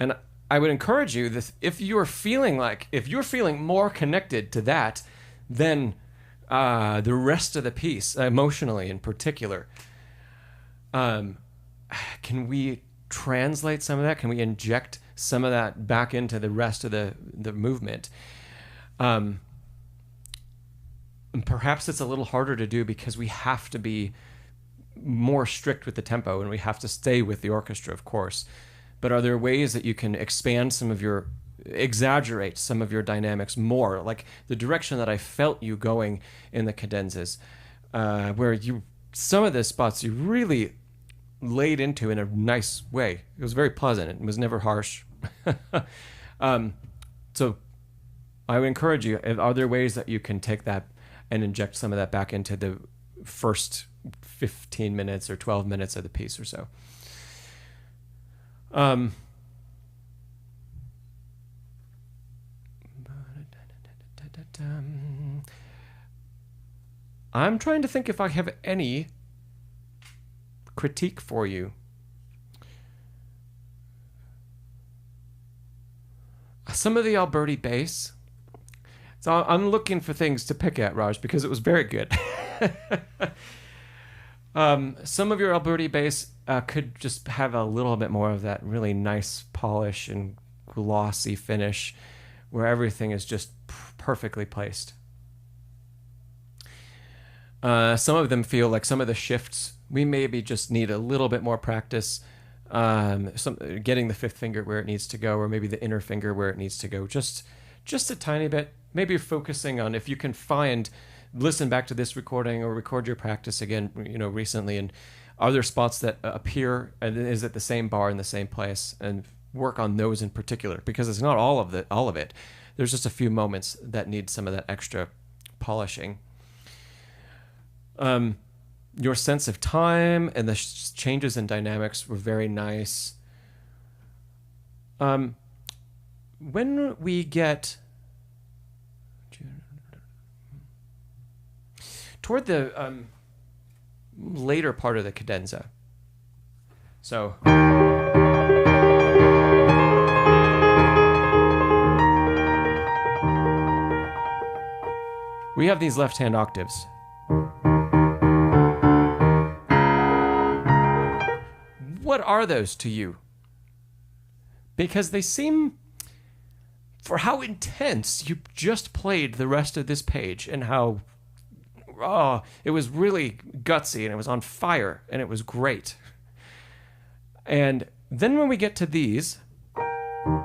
And I would encourage you that if you're feeling more connected to that than the rest of the piece, emotionally in particular, can we translate some of that? Can we inject some of that back into the rest of the movement? And perhaps it's a little harder to do because we have to be more strict with the tempo and we have to stay with the orchestra, of course. But are there ways that you can exaggerate some of your dynamics more, like the direction that I felt you going in the cadenzas, where some of the spots you really laid into in a nice way. It was very pleasant. It was never harsh. So I would encourage you, are there ways that you can take that and inject some of that back into the first 15 minutes or 12 minutes of the piece or so? I'm trying to think if I have any critique for you. Some of the Alberti bass. So I'm looking for things to pick at, Raj, because it was very good. Some of your Alberti bass could just have a little bit more of that really nice polish and glossy finish where everything is just perfectly placed. Some of them feel like some of the shifts, we maybe just need a little bit more practice, getting the fifth finger where it needs to go, or maybe the inner finger where it needs to go, just a tiny bit. Maybe you're focusing on, if you can listen back to this recording or record your practice again, recently, and other spots that appear and is at the same bar in the same place, and work on those in particular, because it's not all of it. There's just a few moments that need some of that extra polishing. Your sense of time and the changes in dynamics were very nice. When we get toward the later part of the cadenza, so we have these left-hand octaves. What are those to you? Because they seem, for how intense you just played the rest of this page, and how it was really gutsy and it was on fire and it was great. And then when we get to these,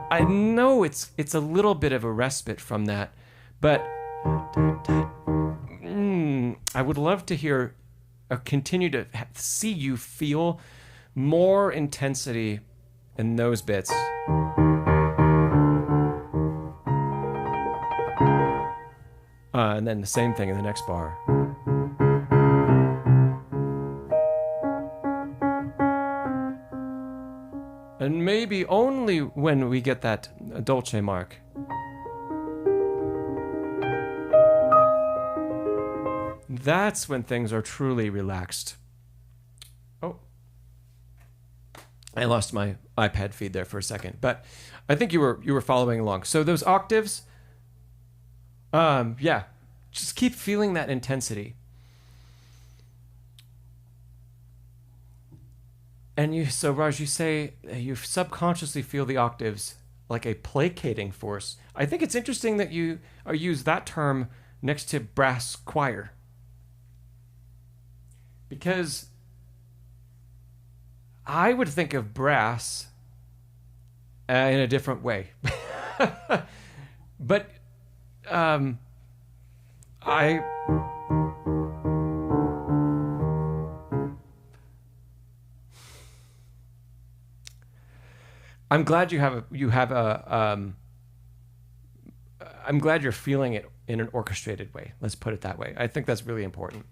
I know it's a little bit of a respite from that, but I would love to hear continue to see you feel more intensity in those bits. And then the same thing in the next bar. And maybe only when we get that dolce mark. That's when things are truly relaxed. Oh. I lost my iPad feed there for a second, but I think you were following along. So those octaves, just keep feeling that intensity. And so Raj, you say you subconsciously feel the octaves like a placating force. I think it's interesting that you use that term next to brass choir. Because I would think of brass in a different way. But I'm glad I'm glad you're feeling it in an orchestrated way. Let's put it that way. I think that's really important.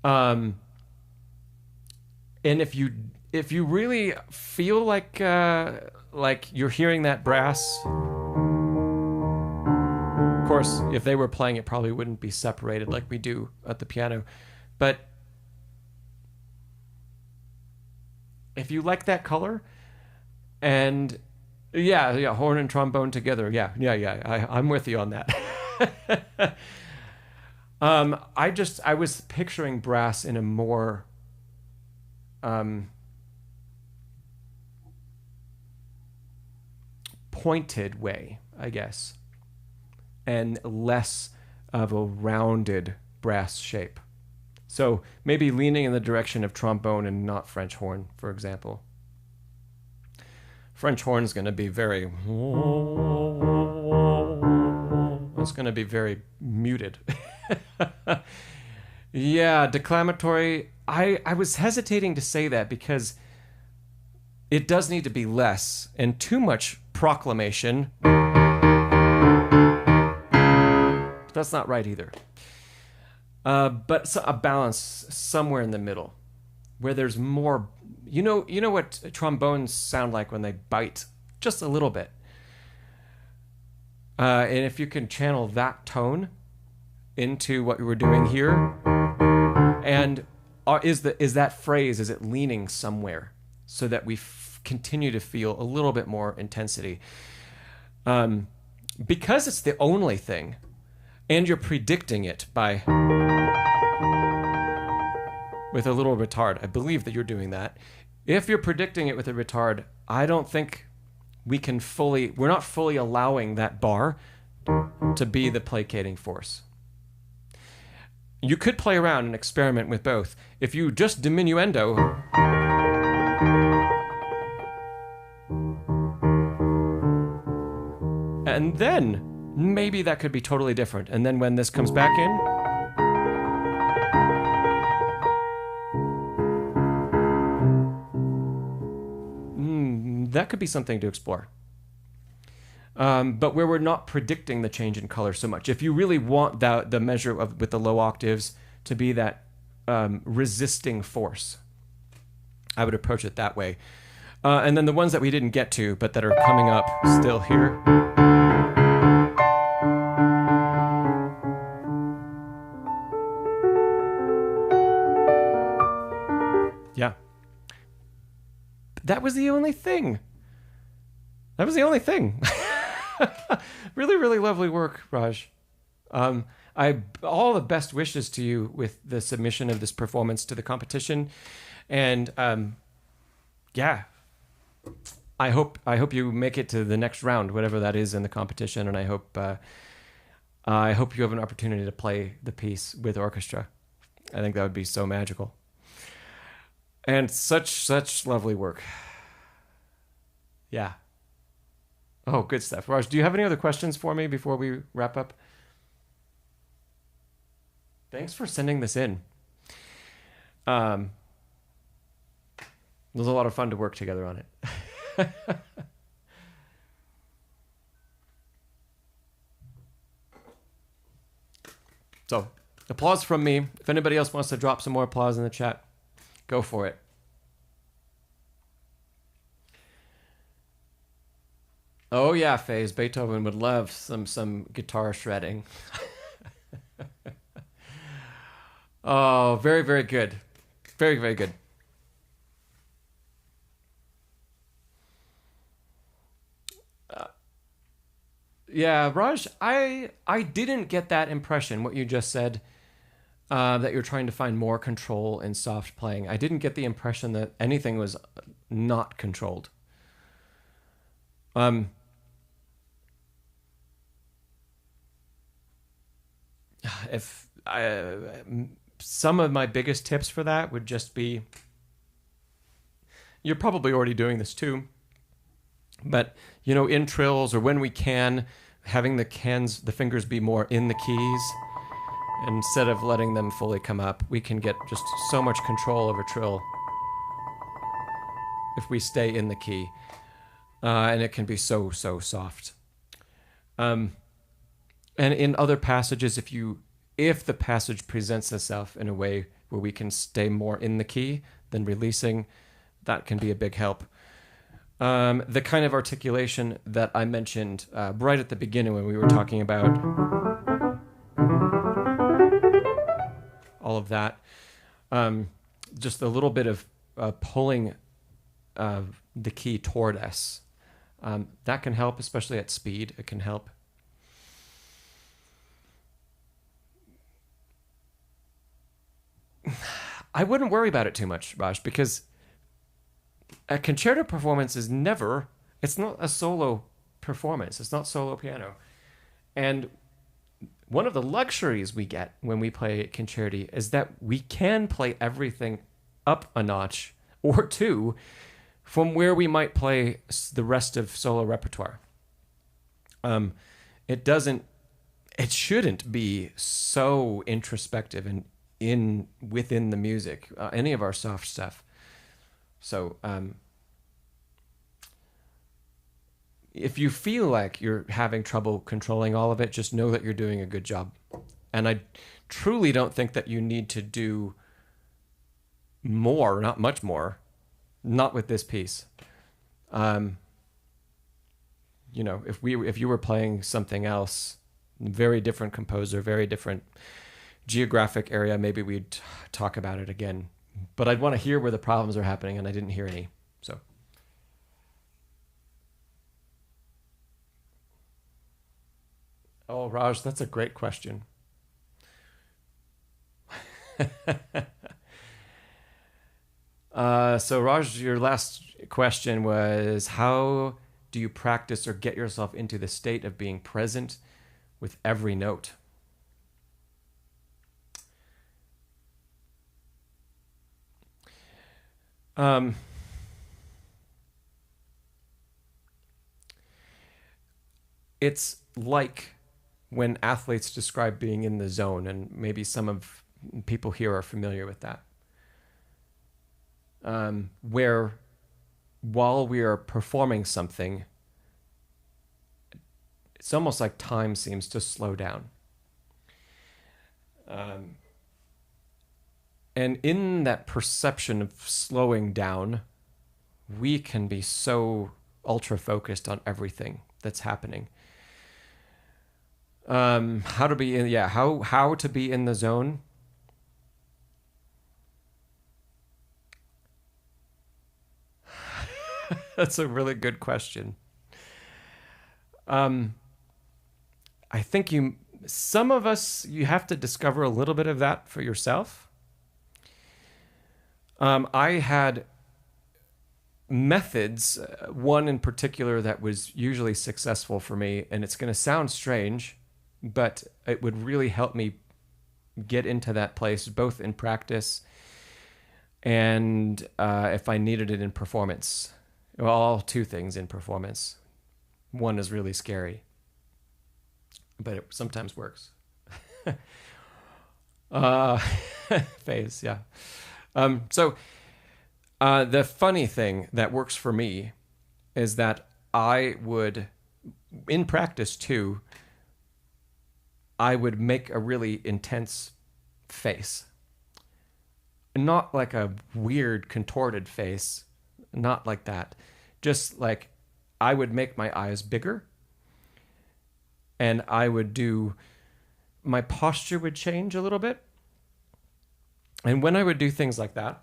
And if you really feel like you're hearing that brass, of course, if they were playing, it probably wouldn't be separated like we do at the piano. But if you like that color, and horn and trombone together, I'm with you on that. I was picturing brass in a more pointed way, I guess, and less of a rounded brass shape. So maybe leaning in the direction of trombone and not French horn, for example. French horn is going to be very... It's going to be very muted. Yeah, declamatory. I was hesitating to say that because it does need to be less, and too much proclamation. That's not right either. But a balance somewhere in the middle, where there's more. You know what trombones sound like when they bite, just a little bit. And if you can channel that tone into what we were doing here, and is that phrase, is it leaning somewhere so that we continue to feel a little bit more intensity? Because it's the only thing, and you're predicting it with a little retard. I believe that you're doing that. If you're predicting it with a retard, I don't think we're not fully allowing that bar to be the placating force. You could play around and experiment with both. If you just diminuendo, and then maybe that could be totally different. And then when this comes back in, that could be something to explore. But where we're not predicting the change in color so much. If you really want the measure with the low octaves to be that resisting force, I would approach it that way. And then the ones that we didn't get to, but that are coming up still here. Yeah. That was the only thing. Really, really lovely work, Raj. All the best wishes to you with the submission of this performance to the competition, and I hope you make it to the next round, whatever that is in the competition, and I hope you have an opportunity to play the piece with orchestra. I think that would be so magical, and such lovely work. Yeah. Oh, good stuff. Raj, do you have any other questions for me before we wrap up? Thanks for sending this in. It was a lot of fun to work together on it. So, applause from me. If anybody else wants to drop some more applause in the chat, go for it. Oh yeah, Faze, Beethoven would love some guitar shredding. Oh, very, very good. Very, very good. Yeah, Raj, I didn't get that impression, what you just said, that you're trying to find more control in soft playing. I didn't get the impression that anything was not controlled. some of my biggest tips for that would just be, you're probably already doing this too, but in trills or when we can, having the fingers be more in the keys instead of letting them fully come up, we can get just so much control over trill if we stay in the key, and it can be so soft. And in other passages, if the passage presents itself in a way where we can stay more in the key than releasing, that can be a big help. The kind of articulation that I mentioned right at the beginning when we were talking about all of that, just a little bit of pulling the key toward us, that can help, especially at speed. It can help. I wouldn't worry about it too much, Raj, because a concerto performance it's not a solo performance. It's not solo piano. And one of the luxuries we get when we play concerti is that we can play everything up a notch or two from where we might play the rest of solo repertoire. It shouldn't be so introspective and within the music, any of our soft stuff. So if you feel like you're having trouble controlling all of it, just know that you're doing a good job. And I truly don't think that you need to do more, not much more, not with this piece. If you were playing something else, very different composer, very different geographic area, maybe we'd talk about it again. But I'd want to hear where the problems are happening, and I didn't hear any. So, oh, Raj, that's a great question. So Raj, your last question was, how do you practice or get yourself into the state of being present with every note? It's like when athletes describe being in the zone, and maybe some of people here are familiar with that. Where while we are performing something, it's almost like time seems to slow down. And in that perception of slowing down, we can be so ultra focused on everything that's happening. How to be in the zone. That's a really good question. I think some of us, you have to discover a little bit of that for yourself. I had methods, one in particular that was usually successful for me, and it's going to sound strange, but it would really help me get into that place, both in practice and if I needed it in performance. Well, all two things in performance. One is really scary, but it sometimes works. Phase, yeah. So the funny thing that works for me is that I would, in practice too, I would make a really intense face. Not like a weird contorted face, not like that. Just like I would make my eyes bigger, and my posture would change a little bit. And when I would do things like that,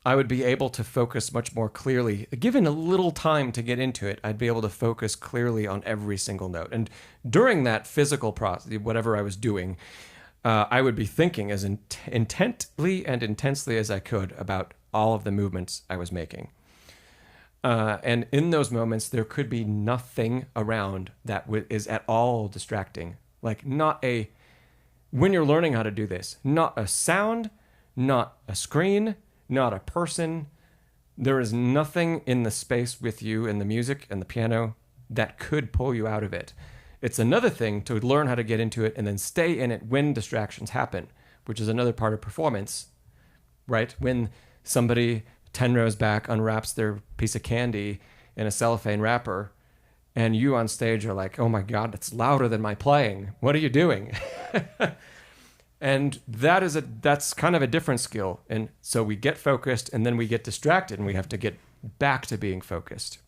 I would be able to focus much more clearly. Given a little time to get into it, I'd be able to focus clearly on every single note. And during that physical process, whatever I was doing, I would be thinking as intently and intensely as I could about all of the movements I was making. And in those moments, there could be nothing around that is at all distracting. Like not a when you're learning how to do this. Not a sound, not a screen, not a person. There is nothing in the space with you and the music and the piano that could pull you out of it. It's another thing to learn how to get into it and then stay in it when distractions happen, which is another part of performance, right? When somebody 10 rows back unwraps their piece of candy in a cellophane wrapper and you on stage are like, oh my God, it's louder than my playing. What are you doing? And that's kind of a different skill. And so we get focused and then we get distracted and we have to get back to being focused.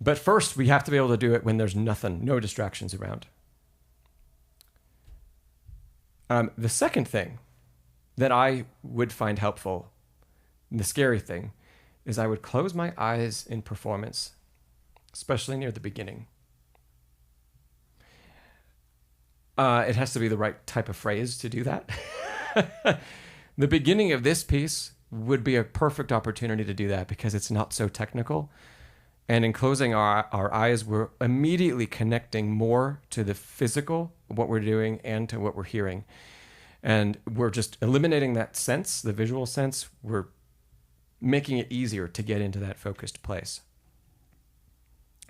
But first, we have to be able to do it when there's nothing, no distractions around. The second thing that I would find helpful, the scary thing, is I would close my eyes in performance, especially near the beginning. It has to be the right type of phrase to do that. The beginning of this piece would be a perfect opportunity to do that because it's not so technical. And in closing our eyes, we're immediately connecting more to the physical, what we're doing, and to what we're hearing. And we're just eliminating that sense, the visual sense. We're making it easier to get into that focused place.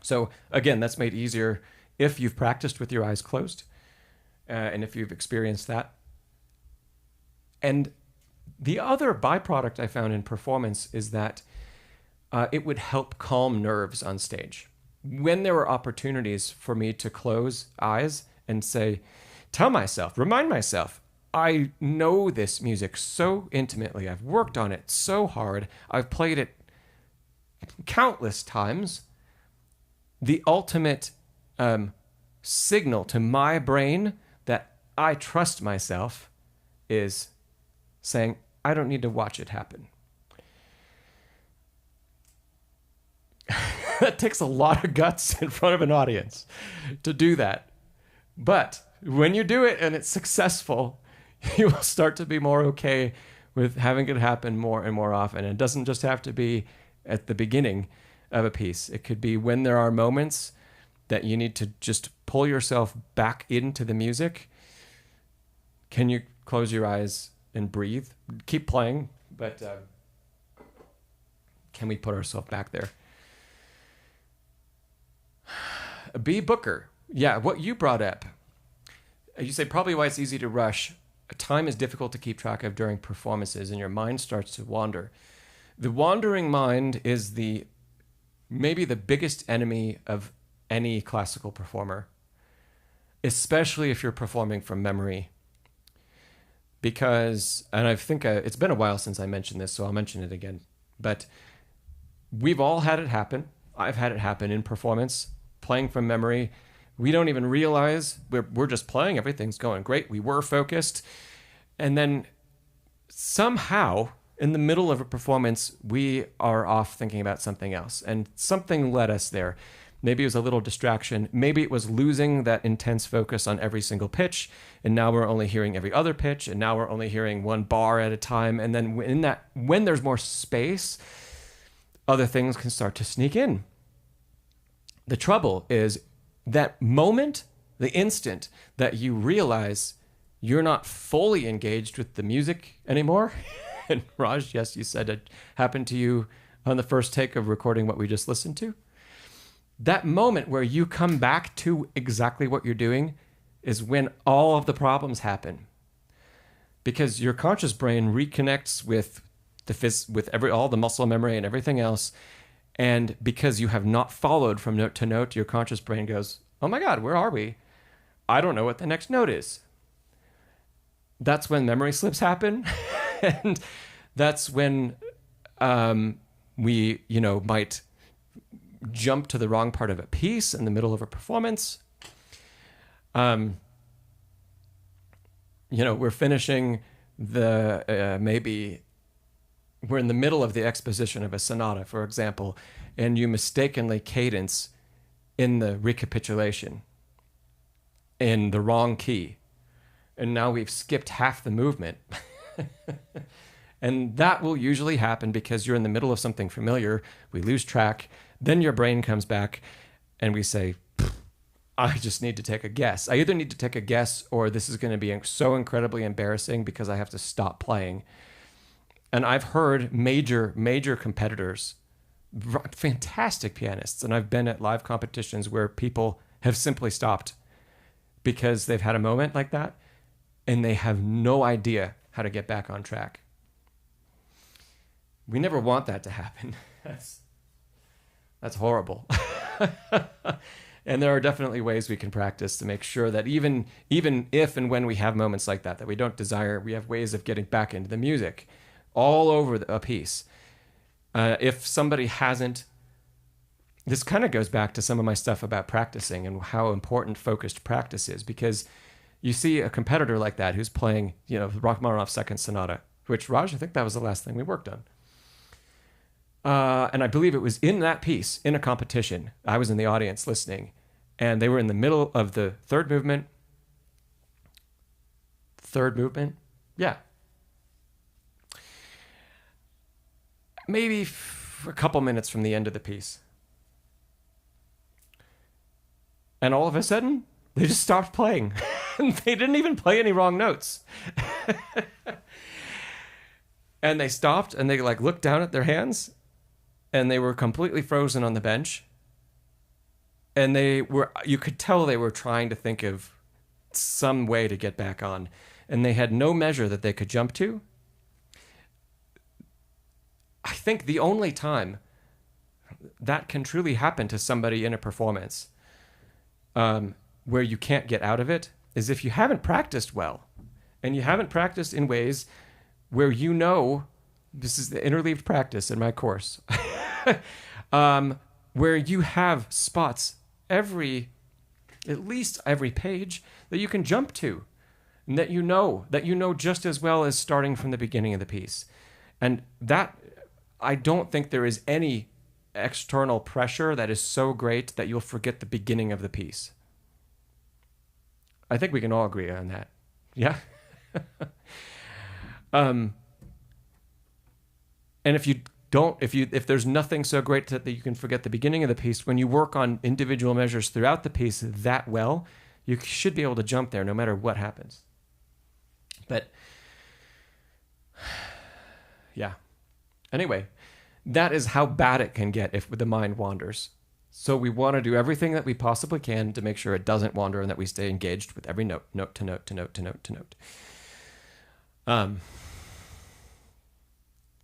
So again, that's made easier if you've practiced with your eyes closed. And if you've experienced that. And the other byproduct I found in performance is that it would help calm nerves on stage. When there were opportunities for me to close eyes and say, remind myself, I know this music so intimately. I've worked on it so hard. I've played it countless times. The ultimate signal to my brain that I trust myself is saying, I don't need to watch it happen. That takes a lot of guts in front of an audience to do that. But when you do it and it's successful, you will start to be more okay with having it happen more and more often. It doesn't just have to be at the beginning of a piece. It could be when there are moments that you need to just pull yourself back into the music. Can you close your eyes and breathe? Keep playing, but can we put ourselves back there? B. Booker. Yeah, what you brought up. You say probably why it's easy to rush. Time is difficult to keep track of during performances and your mind starts to wander. The wandering mind is maybe the biggest enemy of any classical performer, especially if you're performing from memory. Because, and I think it's been a while since I mentioned this, so I'll mention it again, but we've all had it happen. I've had it happen in performance, playing from memory. We don't even realize we're just playing. Everything's going great. We were focused. And then somehow in the middle of a performance, we are off thinking about something else. And something led us there. Maybe it was a little distraction. Maybe it was losing that intense focus on every single pitch. And now we're only hearing every other pitch. And now we're only hearing one bar at a time. And then when there's more space, other things can start to sneak in. The trouble is that moment, the instant that you realize you're not fully engaged with the music anymore. And Raj, yes, you said it happened to you on the first take of recording what we just listened to. That moment where you come back to exactly what you're doing is when all of the problems happen. Because your conscious brain reconnects with all the muscle memory and everything else. And because you have not followed from note to note, your conscious brain goes, oh my God, where are we? I don't know what the next note is. That's when memory slips happen. And that's when we, might jump to the wrong part of a piece in the middle of a performance. We're finishing maybe we're in the middle of the exposition of a sonata, for example, and you mistakenly cadence in the recapitulation in the wrong key. And now we've skipped half the movement. And that will usually happen because you're in the middle of something familiar. We lose track. Then your brain comes back and we say, I just need to take a guess. I either need to take a guess or this is going to be so incredibly embarrassing because I have to stop playing. And I've heard major competitors, fantastic pianists, and I've been at live competitions where people have simply stopped because they've had a moment like that and they have no idea how to get back on track. We never want that to happen. That's horrible. And there are definitely ways we can practice to make sure that even if and when we have moments like that we don't desire, we have ways of getting back into the music all over a piece. If somebody hasn't, this kind of goes back to some of my stuff about practicing and how important focused practice is, because you see a competitor like that who's playing, Rachmaninoff's Second Sonata, which, Raj, I think that was the last thing we worked on. And I believe it was in that piece, in a competition. I was in the audience listening, and they were in the middle of the third movement. Yeah. Maybe a couple minutes from the end of the piece. And all of a sudden, they just stopped playing. They didn't even play any wrong notes. And they stopped, and they looked down at their hands, and they were completely frozen on the bench. And you could tell they were trying to think of some way to get back on. And they had no measure that they could jump to. I think the only time that can truly happen to somebody in a performance, where you can't get out of it, is if you haven't practiced well. And you haven't practiced in ways where this is the interleaved practice in my course, where you have spots at least every page that you can jump to, and that you know just as well as starting from the beginning of the piece. And that, I don't think there is any external pressure that is so great that you'll forget the beginning of the piece. I think we can all agree on that. Yeah? And if there's nothing so great that you can forget the beginning of the piece, when you work on individual measures throughout the piece that well, you should be able to jump there no matter what happens. But yeah. Anyway, that is how bad it can get if the mind wanders. So we want to do everything that we possibly can to make sure it doesn't wander and that we stay engaged with every note to note.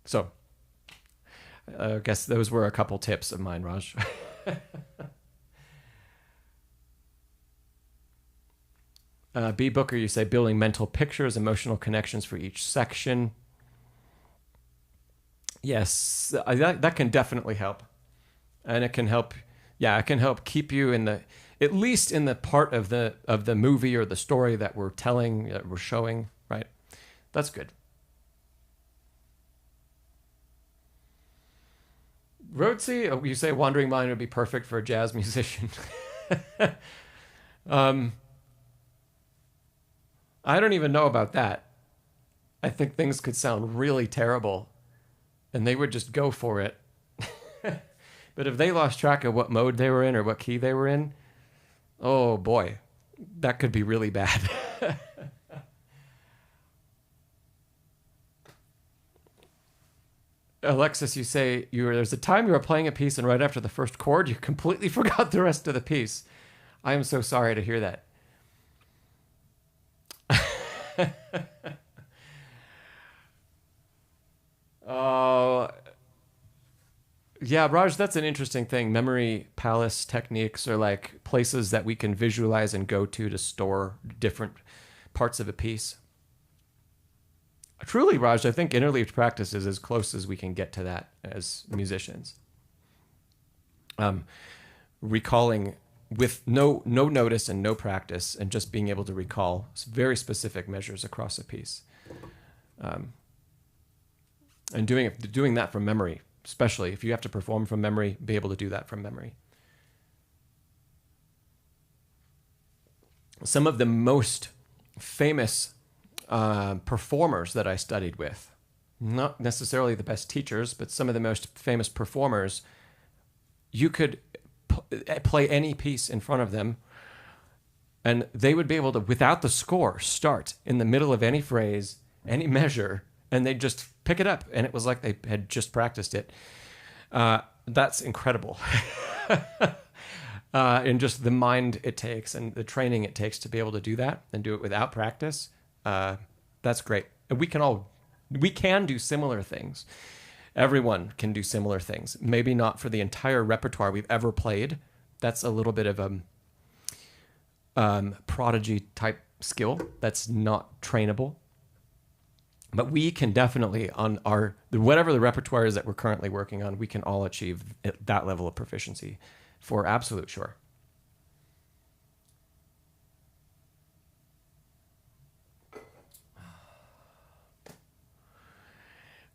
So I guess those were a couple tips of mine, Raj. B. Booker, you say building mental pictures, emotional connections for each section. Yes, that can definitely help. And it can help, it can help keep you at least in the part of the movie or the story that we're telling, that we're showing, right? That's good. Rhodesy, you say wandering mind would be perfect for a jazz musician. I don't even know about that. I think things could sound really terrible and they would just go for it. But if they lost track of what mode they were in or what key they were in, oh boy, that could be really bad. Alexis, you say there's a time you were playing a piece and right after the first chord, you completely forgot the rest of the piece. I am so sorry to hear that. Yeah, Raj, that's an interesting thing. Memory palace techniques are like places that we can visualize and go to store different parts of a piece. Truly, Raj, I think interleaved practice is as close as we can get to that as musicians. Recalling with no notice and no practice, and just being able to recall very specific measures across a piece. And doing that from memory, especially if you have to perform from memory, be able to do that from memory. Some of the most famous performers that I studied with, not necessarily the best teachers, but some of the most famous performers, you could play any piece in front of them And they would be able to, without the score, start in the middle of any phrase, any measure, and they'd just pick it up. And it was like they had just practiced it. That's incredible. And just the mind it takes and the training it takes to be able to do that and do it without practice. That's great. And we can do similar things. Everyone can do similar things. Maybe not for the entire repertoire we've ever played. That's a little bit of a prodigy type skill that's not trainable. But we can definitely, on whatever the repertoire is that we're currently working on, we can all achieve that level of proficiency for absolute sure.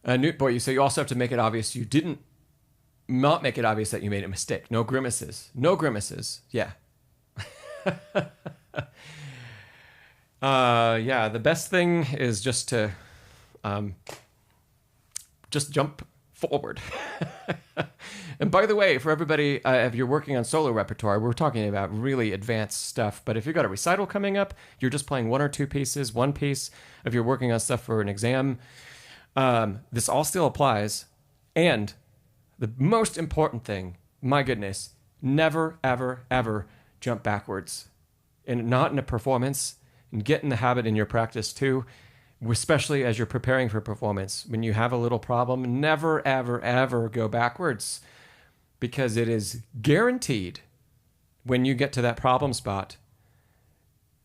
Newt Boy, you say you also have to make it obvious you didn't not make it obvious that you made a mistake. No grimaces. No grimaces. Yeah. Yeah, the best thing is just to just jump forward. And by the way, for everybody, if you're working on solo repertoire, we're talking about really advanced stuff. But if you've got a recital coming up, you're just playing one or two pieces, one piece. If you're working on stuff for an exam, this all still applies. And the most important thing, my goodness, never, ever, ever jump backwards. And not in a performance. And get in the habit in your practice too, especially as you're preparing for performance. When you have a little problem, never, ever, ever go backwards, because it is guaranteed when you get to that problem spot,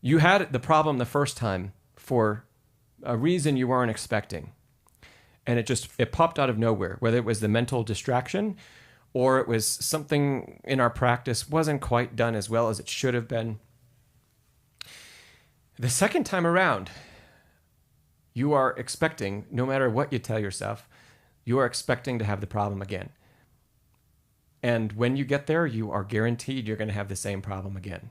you had the problem the first time for a reason you weren't expecting. And it popped out of nowhere, whether it was the mental distraction or it was something in our practice wasn't quite done as well as it should have been. The second time around, you are expecting, no matter what you tell yourself, you are expecting to have the problem again. And when you get there, you are guaranteed you're going to have the same problem again.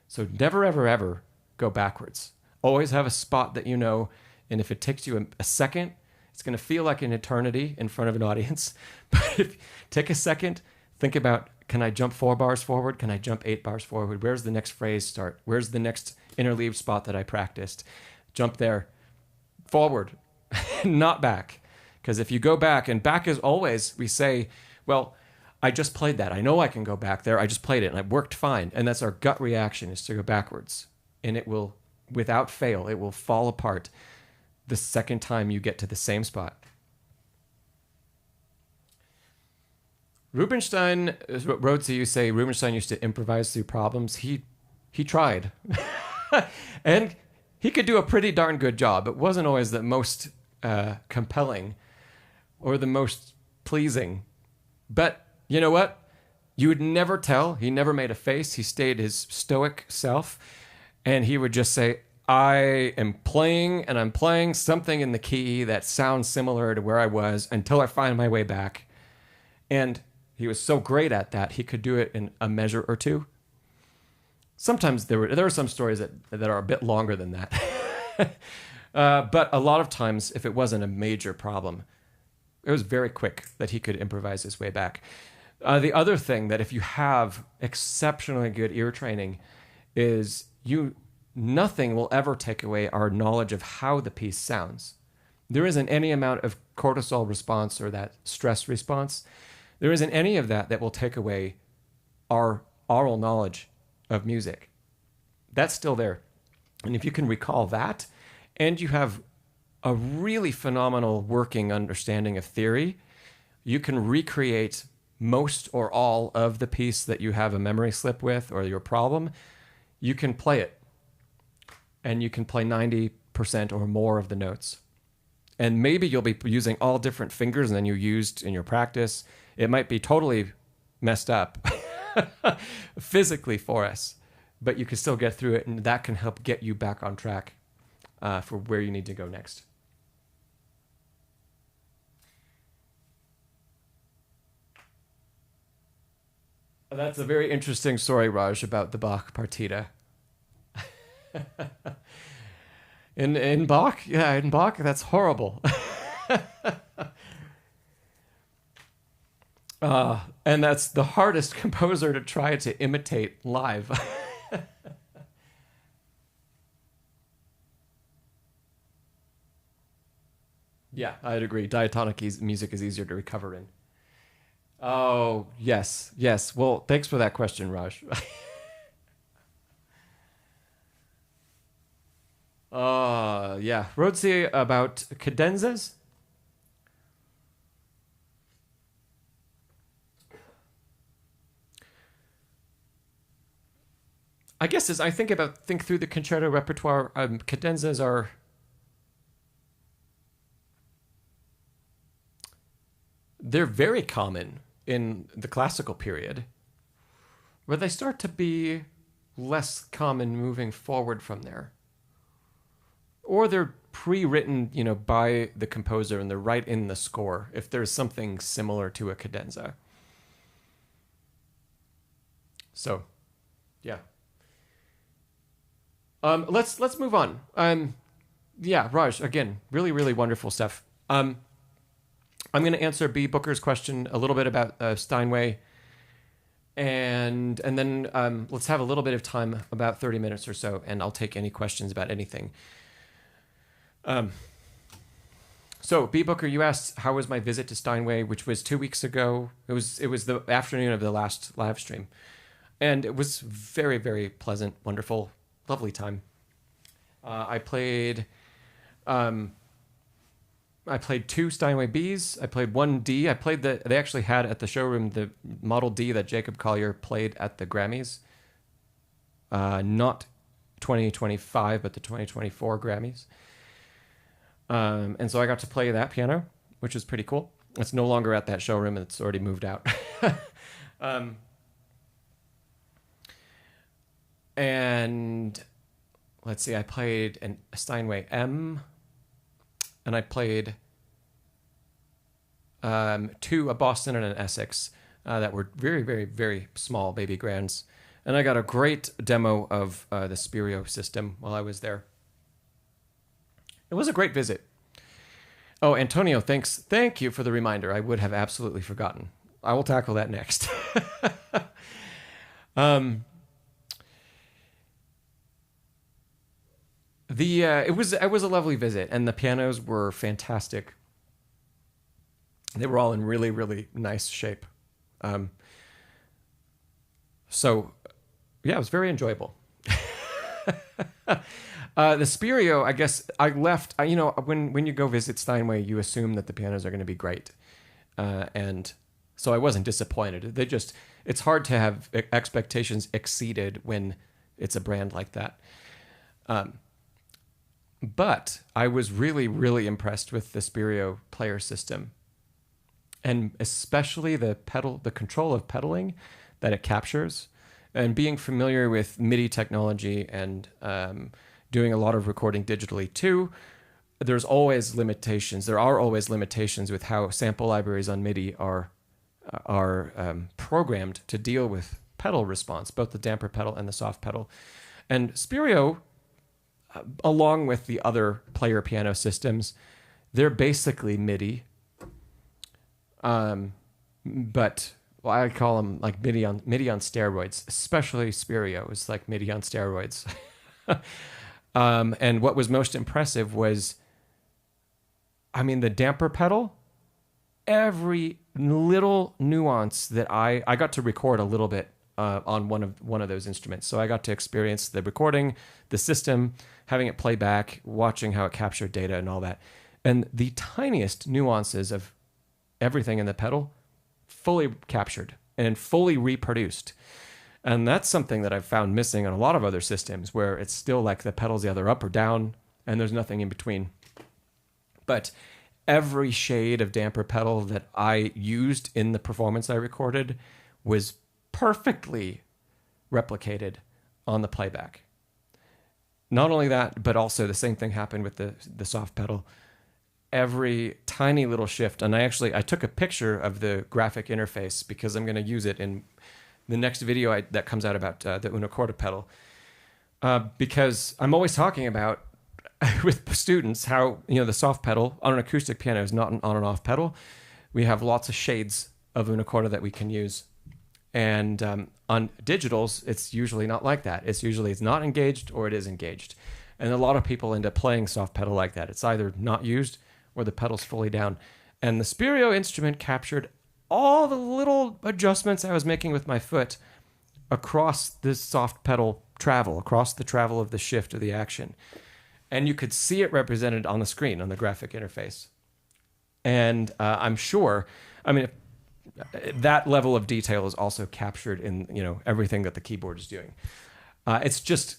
So never, ever, ever go backwards. Always have a spot that you know, and if it takes you a second, it's going to feel like an eternity in front of an audience. But if take a second, think about, can I jump 4 bars forward? Can I jump 8 bars forward? Where's the next phrase start? Where's the next interleaved spot that I practiced? Jump there. Forward, not back. Because if you go back, and back is always, we say, well, I just played that. I know I can go back there. I just played it and it worked fine. And that's our gut reaction, is to go backwards. And it will, without fail, it will fall apart the second time you get to the same spot. Rubinstein, Rhodesy, you say Rubinstein used to improvise through problems. He tried. And he could do a pretty darn good job. It wasn't always the most compelling or the most pleasing. But you know what? You would never tell. He never made a face. He stayed his stoic self. And he would just say, I am playing, and I'm playing something in the key that sounds similar to where I was until I find my way back. And he was so great at that, he could do it in a measure or two. Sometimes there are some stories that are a bit longer than that. But a lot of times, if it wasn't a major problem, it was very quick that he could improvise his way back. The other thing that if you have exceptionally good ear training is nothing will ever take away our knowledge of how the piece sounds. There isn't any amount of cortisol response or that stress response. There isn't any of that will take away our oral knowledge of music. That's still there. And if you can recall that, and you have a really phenomenal working understanding of theory, you can recreate most or all of the piece that you have a memory slip with or your problem. You can play it. And you can play 90% or more of the notes. And maybe you'll be using all different fingers than you used in your practice. It might be totally messed up physically for us, but you can still get through it, and that can help get you back on track for where you need to go next. That's a very interesting story, Raj, about the Bach partita. In Bach? Yeah, in Bach, that's horrible. And that's the hardest composer to try to imitate live. Yeah, I'd agree. Diatonic music is easier to recover in. Oh, yes, yes. Well, thanks for that question, Raj. Yeah. Rhodesy about cadenzas? I guess as I think through the concerto repertoire, cadenzas are they're very common in the classical period, where they start to be less common moving forward from there. Or they're pre-written, by the composer and they're right in the score if there's something similar to a cadenza. So, yeah. Let's move on. Yeah, Raj, again, really, really wonderful stuff. I'm going to answer B. Booker's question a little bit about Steinway, and then let's have a little bit of time, about 30 minutes or so, and I'll take any questions about anything. So B. Booker, you asked how was my visit to Steinway, which was 2 weeks ago. It was the afternoon of the last live stream, and it was very, very pleasant, wonderful, lovely time. I played 2 Steinway Bs. I played 1 D. They actually had at the showroom the Model D that Jacob Collier played at the Grammys. Not 2025, but the 2024 Grammys. And so I got to play that piano, which is pretty cool. It's no longer at that showroom. It's already moved out. And let's see, I played a Steinway M, and I played 2, a Boston and an Essex, that were very, very, very small baby grands. And I got a great demo of the Spirio system while I was there. It was a great visit. Oh, Antonio, thank you for the reminder. I would have absolutely forgotten. I will tackle that next. It was a lovely visit, and the pianos were fantastic. They were all in really, really nice shape. So, yeah, it was very enjoyable. The Spirio, I guess I left. When you go visit Steinway, you assume that the pianos are going to be great, and so I wasn't disappointed. It's hard to have expectations exceeded when it's a brand like that. But I was really, really impressed with the Spirio player system, and especially the control of pedaling that it captures, and being familiar with MIDI technology and doing a lot of recording digitally too. There's always limitations. There are always limitations with how sample libraries on MIDI are programmed to deal with pedal response, both the damper pedal and the soft pedal. And Spirio, along with the other player piano systems, they're basically MIDI. But I call them like MIDI on steroids. Especially Spirio is like MIDI on steroids. And what was most impressive was, the damper pedal. Every little nuance that I got to record a little bit on one of those instruments. So I got to experience the recording, the system, having it play back, watching how it captured data and all that. And the tiniest nuances of everything in the pedal, fully captured and fully reproduced. And that's something that I've found missing on a lot of other systems, where it's still like the pedal's either up or down and there's nothing in between. But every shade of damper pedal that I used in the performance I recorded was perfectly replicated on the playback. Not only that, but also the same thing happened with the soft pedal. Every tiny little shift, and I took a picture of the graphic interface because I'm going to use it in the next video that comes out about the una corda pedal, because I'm always talking about with students how the soft pedal on an acoustic piano is not an on and off pedal. We have lots of shades of una corda that we can use, and on digitals it's usually not like that. It's not engaged or it is engaged, and a lot of people end up playing soft pedal like that. It's either not used or the pedals fully down. And the stereo instrument captured all the little adjustments I was making with my foot across this soft pedal travel, across the travel of the shift of the action. And you could see it represented on the screen, on the graphic interface. And I'm sure, I mean, that level of detail is also captured in, everything that the keyboard is doing. It's just,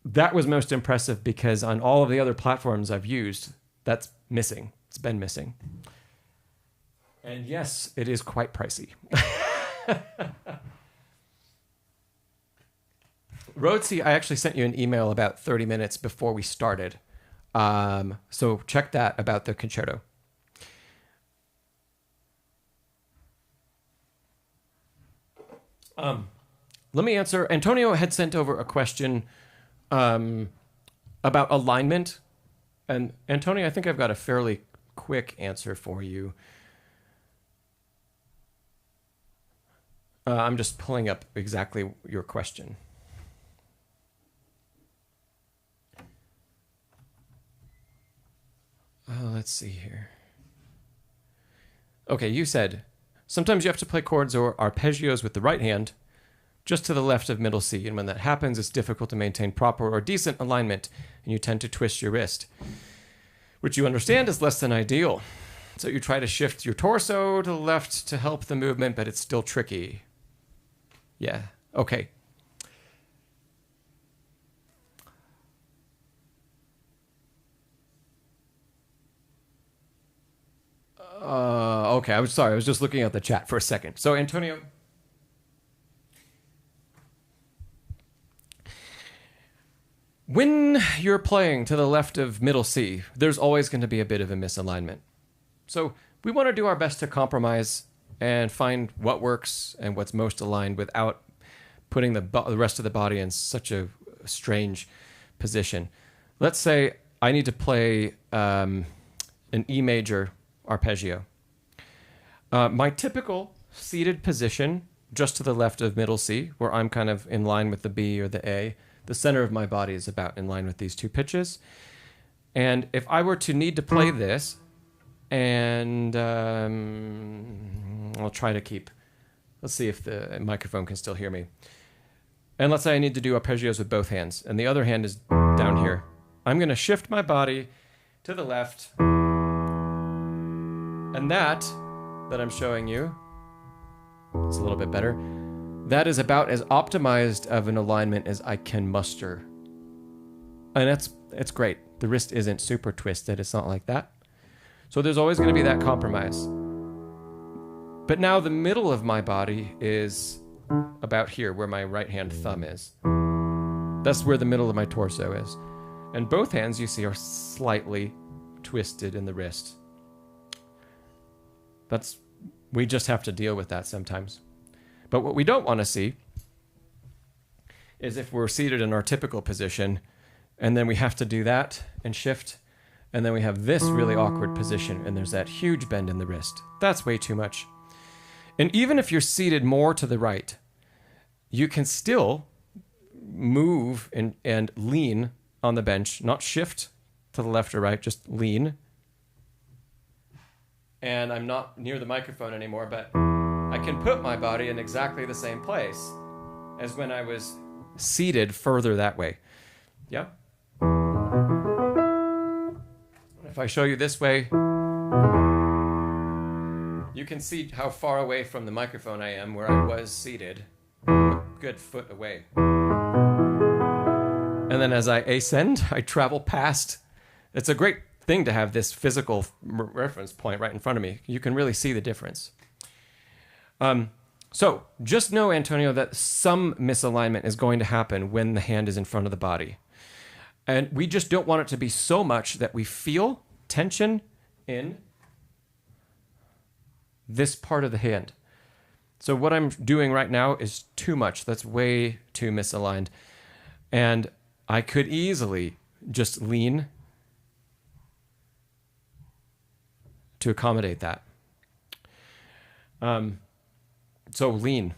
that was most impressive because on all of the other platforms I've used, that's missing. It's been missing. And yes, it is quite pricey. Rhodesy, I actually sent you an email about 30 minutes before we started. So check that about the concerto. Let me answer. Antonio had sent over a question about alignment. And Antonio, I think I've got a fairly quick answer for you. I'm just pulling up exactly your question. Let's see here. Okay, you said, sometimes you have to play chords or arpeggios with the right hand just to the left of middle C, and when that happens, it's difficult to maintain proper or decent alignment, and you tend to twist your wrist, which you understand is less than ideal. So you try to shift your torso to the left to help the movement, but it's still tricky. Yeah, okay. Okay, I was sorry. I was just looking at the chat for a second. So, Antonio, when you're playing to the left of middle C, there's always going to be a bit of a misalignment. So we want to do our best to compromise and find what works and what's most aligned without putting the rest of the body in such a strange position. Let's say I need to play an E major arpeggio. My typical seated position, just to the left of middle C, where I'm kind of in line with the B or the A, the center of my body is about in line with these two pitches. And if I were to need to play this, and I'll try to keep, let's see if the microphone can still hear me. And let's say I need to do arpeggios with both hands, and the other hand is down here. I'm going to shift my body to the left, and that I'm showing you, it's a little bit better, that is about as optimized of an alignment as I can muster. And it's great. The wrist isn't super twisted. It's not like that. So there's always going to be that compromise. But now the middle of my body is about here, where my right hand thumb is. That's where the middle of my torso is. And both hands, you see, are slightly twisted in the wrist. We just have to deal with that sometimes. But what we don't want to see is if we're seated in our typical position, and then we have to do that and shift, and then we have this really awkward position, and there's that huge bend in the wrist. That's way too much. And even if you're seated more to the right, you can still move and lean on the bench, not shift to the left or right, just lean. And I'm not near the microphone anymore, but I can put my body in exactly the same place as when I was seated further that way. Yeah? If I show you this way, you can see how far away from the microphone I am where I was seated. A good foot away. And then as I ascend, I travel past. It's a great thing to have this physical reference point right in front of me. You can really see the difference. So just know, Antonio, that some misalignment is going to happen when the hand is in front of the body. And we just don't want it to be so much that we feel tension in this part of the hand. So what I'm doing right now is too much. That's way too misaligned. And I could easily just lean to accommodate that. So lean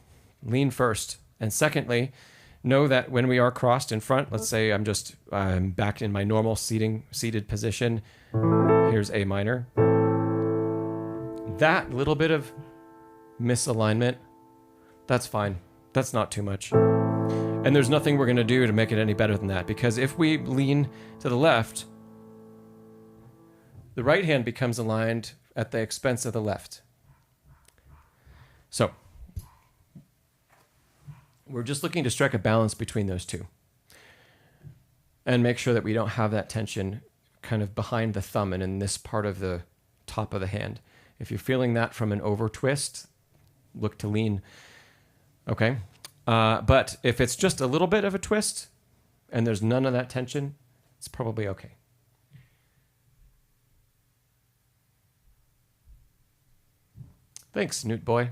first. And secondly, know that when we are crossed in front, let's say I'm back in my normal seated position. Here's A minor. That little bit of misalignment, that's fine. That's not too much. And there's nothing we're going to do to make it any better than that, because if we lean to the left, the right hand becomes aligned at the expense of the left. So we're just looking to strike a balance between those two and make sure that we don't have that tension kind of behind the thumb and in this part of the top of the hand. If you're feeling that from an over twist, look to lean. Okay. But if it's just a little bit of a twist and there's none of that tension, it's probably okay. Thanks, Newt boy.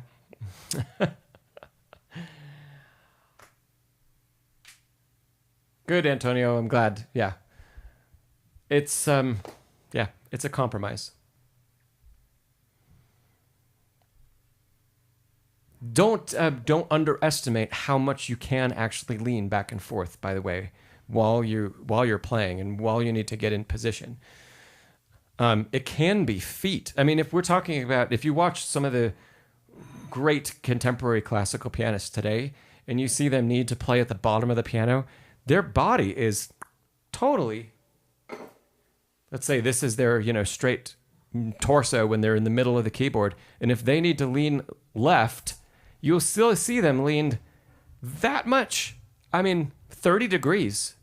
Good, Antonio. I'm glad. Yeah. It's it's a compromise. Don't underestimate how much you can actually lean back and forth, by the way, while you're playing and while you need to get in position. It can be feet. I mean, if we're talking about, if you watch some of the great contemporary classical pianists today and you see them need to play at the bottom of the piano, their body is totally, let's say this is their, straight torso when they're in the middle of the keyboard. And if they need to lean left, you'll still see them leaned that much. I mean, 30 degrees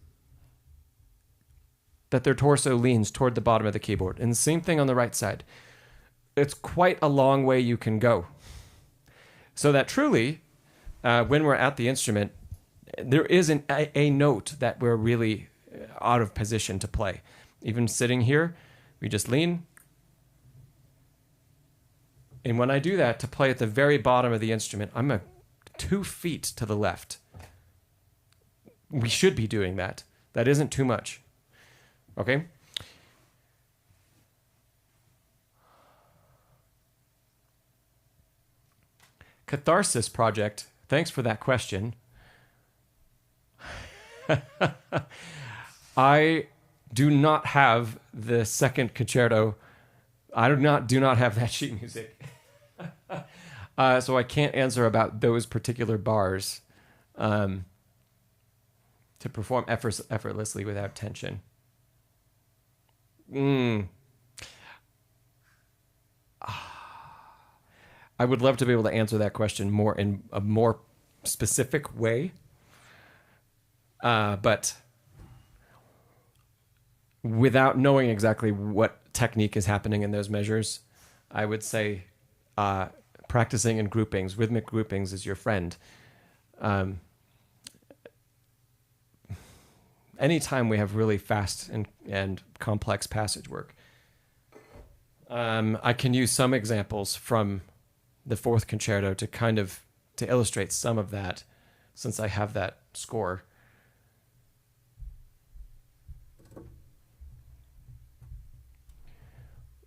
that their torso leans toward the bottom of the keyboard. And the same thing on the right side. It's quite a long way you can go. So that truly, when we're at the instrument, there isn't a note that we're really out of position to play. Even sitting here, we just lean. And when I do that, to play at the very bottom of the instrument, I'm 2 feet to the left. We should be doing that. That isn't too much. Okay? Catharsis Project, thanks for that question. I do not have the second concerto. I do not have that sheet music. So I can't answer about those particular bars to perform effortlessly without tension. I would love to be able to answer that question more in a more specific way. But without knowing exactly what technique is happening in those measures, I would say practicing in groupings, rhythmic groupings, is your friend. Anytime we have really fast and complex passage work. I can use some examples from the fourth concerto to illustrate some of that, since I have that score.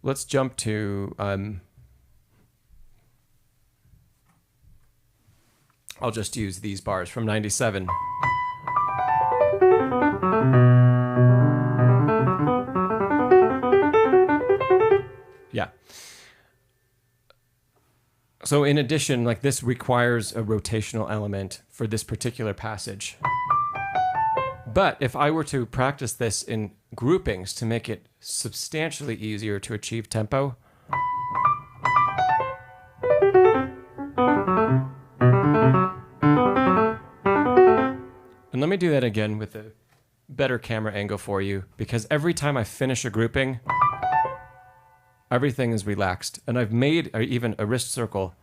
Let's jump to, I'll just use these bars from 97. Yeah. So in addition, like this requires a rotational element for this particular passage. But if I were to practice this in groupings to make it substantially easier to achieve tempo, and let me do that again with a better camera angle for you, because every time I finish a grouping, everything is relaxed. And I've made even a wrist circle.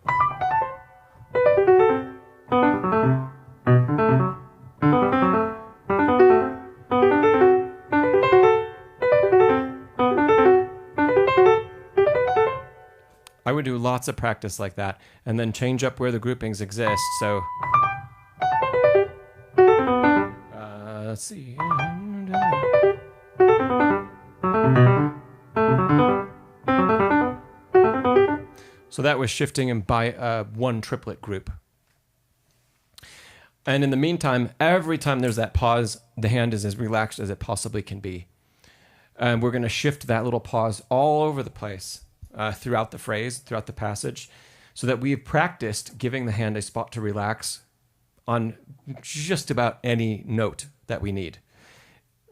I would do lots of practice like that and then change up where the groupings exist. So, let's see. So that was shifting him by one triplet group. And in the meantime, every time there's that pause, the hand is as relaxed as it possibly can be. And we're going to shift that little pause all over the place throughout the phrase, throughout the passage, so that we've practiced giving the hand a spot to relax on just about any note that we need.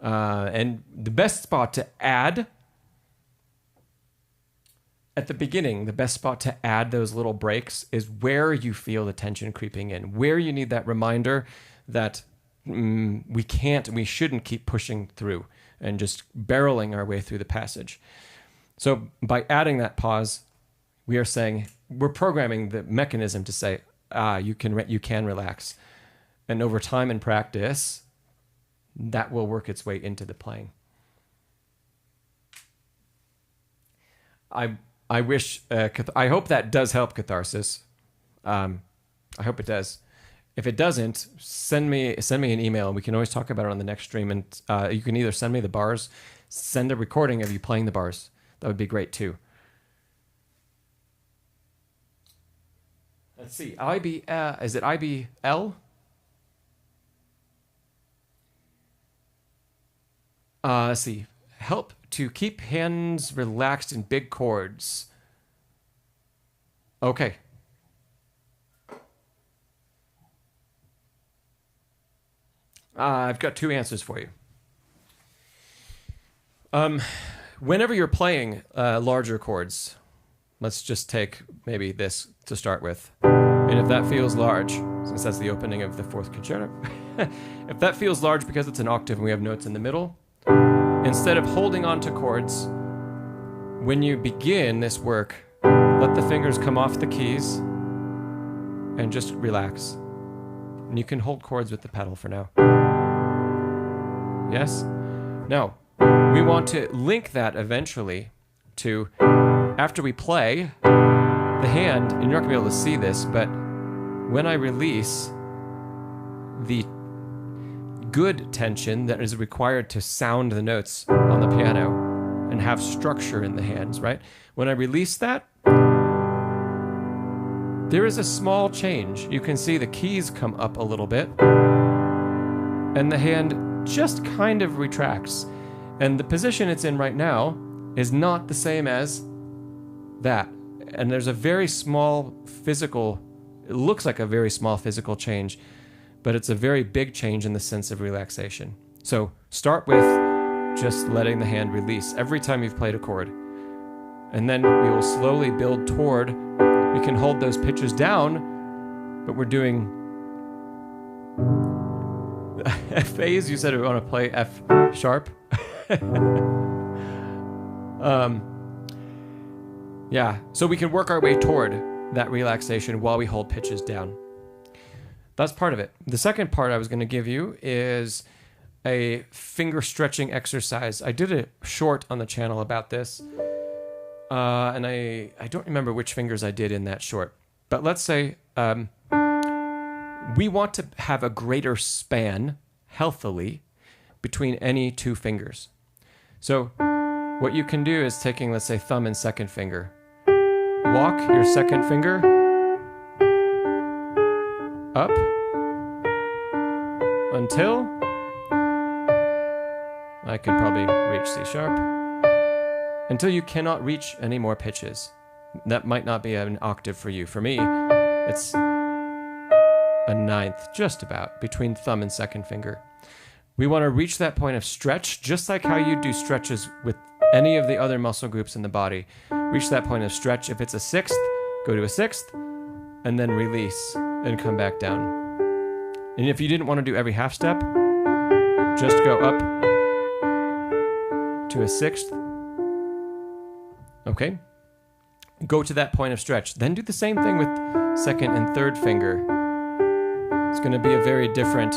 And the best spot to add at the beginning, the best spot to add those little breaks is where you feel the tension creeping in, where you need that reminder that we shouldn't keep pushing through and just barreling our way through the passage. So by adding that pause, we are saying, we're programming the mechanism to say, you can relax. And over time and practice, that will work its way into the playing. I hope that does help catharsis. I hope it does. If it doesn't, send me an email, and we can always talk about it on the next stream. And you can either send me the bars, send a recording of you playing the bars. That would be great too. Let's see. Is it IBL? Let's see. Help to keep hands relaxed in big chords. Okay. I've got two answers for you. Whenever you're playing larger chords, let's just take maybe this to start with. And if that feels large, since that's the opening of the fourth concerto, if that feels large because it's an octave and we have notes in the middle, instead of holding on to chords, when you begin this work, let the fingers come off the keys and just relax. And you can hold chords with the pedal for now. Yes? Now, we want to link that eventually to, after we play, the hand, and you're not going to be able to see this, but when I release, the good tension that is required to sound the notes on the piano and have structure in the hands, right? When I release that, there is a small change. You can see the keys come up a little bit, and the hand just kind of retracts. And the position it's in right now is not the same as that. And there's a very small physical, it looks like a very small physical change, but it's a very big change in the sense of relaxation. So start with just letting the hand release every time you've played a chord. And then we will slowly build toward, we can hold those pitches down, but we're doing F A's. You said we want to play F sharp. Yeah, so we can work our way toward that relaxation while we hold pitches down. That's part of it. The second part I was going to give you is a finger stretching exercise. I did a short on the channel about this, and I don't remember which fingers I did in that short. But let's say we want to have a greater span, healthily, between any two fingers. So what you can do is taking, let's say, thumb and second finger. Walk your second finger up until I could probably reach C sharp, until you cannot reach any more pitches. That might not be an octave for you. For me, it's a ninth, just about, between thumb and second finger. We want to reach that point of stretch, just like how you do stretches with any of the other muscle groups in the body. Reach that point of stretch. If it's a sixth, go to a sixth, and then release, and come back down. And if you didn't want to do every half step, just go up to a sixth. Okay? Go to that point of stretch. Then do the same thing with second and third finger. It's going to be a very different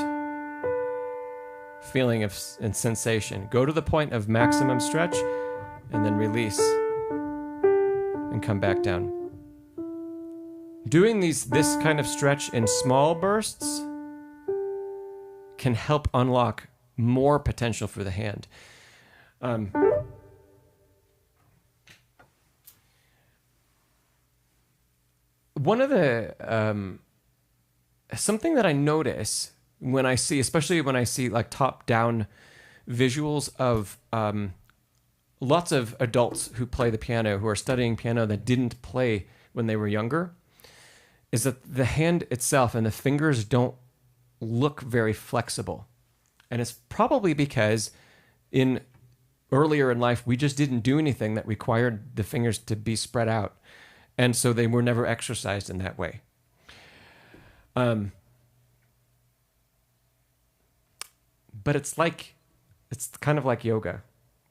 feeling and sensation. Go to the point of maximum stretch and then release and come back down. Doing this kind of stretch in small bursts can help unlock more potential for the hand. One of the something that I notice when I see, especially when I see like top-down visuals of lots of adults who play the piano, who are studying piano that didn't play when they were younger, is that the hand itself and the fingers don't look very flexible. And it's probably because earlier in life, we just didn't do anything that required the fingers to be spread out. And so they were never exercised in that way. But it's kind of like yoga.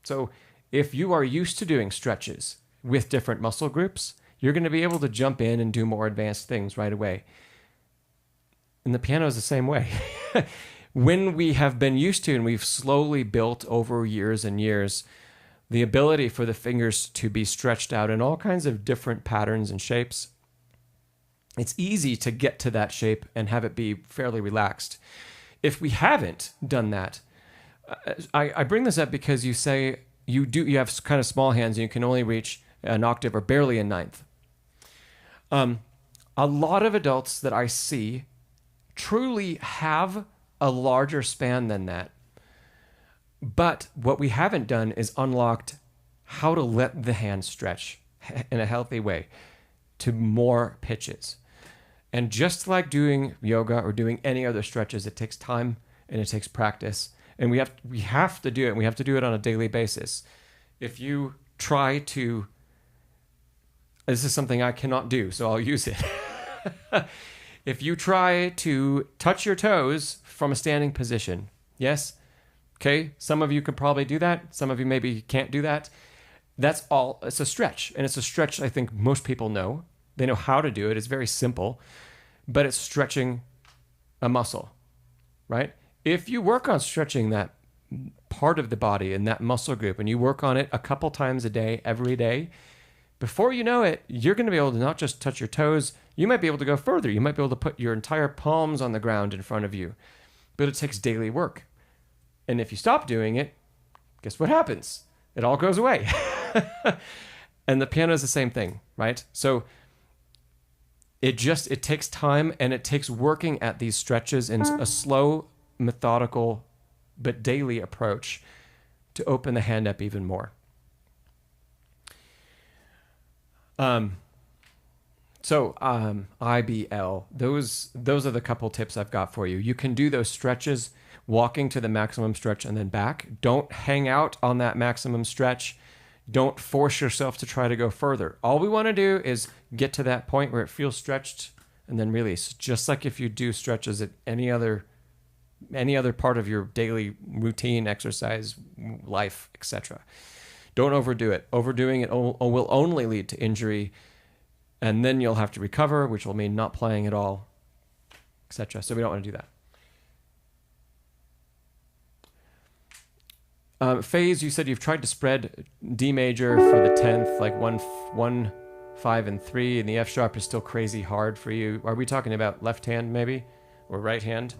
So if you are used to doing stretches with different muscle groups, you're going to be able to jump in and do more advanced things right away. And the piano is the same way. When we have been used to, and we've slowly built over years and years, the ability for the fingers to be stretched out in all kinds of different patterns and shapes, it's easy to get to that shape and have it be fairly relaxed. If we haven't done that, I bring this up because you say you have kind of small hands and you can only reach an octave or barely a ninth. A lot of adults that I see truly have a larger span than that. But what we haven't done is unlocked how to let the hand stretch in a healthy way to more pitches. And just like doing yoga or doing any other stretches, it takes time and it takes practice. And we have to do it. And we have to do it on a daily basis. If you try to, this is something I cannot do, so I'll use it. If you try to touch your toes from a standing position, yes, okay, some of you can probably do that. Some of you maybe can't do that. That's all. It's a stretch. And it's a stretch I think most people know. They know how to do it. It's very simple, but it's stretching a muscle, right? If you work on stretching that part of the body and that muscle group, and you work on it a couple times a day, every day, before you know it, you're going to be able to not just touch your toes, you might be able to go further. You might be able to put your entire palms on the ground in front of you, but it takes daily work. And if you stop doing it, guess what happens? It all goes away. And the piano is the same thing, right? So it takes time, and it takes working at these stretches in a slow, methodical, but daily approach to open the hand up even more. IBL, those are the couple tips I've got for you. You can do those stretches, walking to the maximum stretch and then back. Don't hang out on that maximum stretch. Don't force yourself to try to go further. All we want to do is get to that point where it feels stretched and then release. Just like if you do stretches at any other part of your daily routine, exercise, life, etc. Don't overdo it. Overdoing it will only lead to injury, and then you'll have to recover, which will mean not playing at all, etc. So we don't want to do that. Phase, you said you've tried to spread D major for the 10th, like 1, 5, and 3, and the F sharp is still crazy hard for you. Are we talking about left hand maybe, or right hand?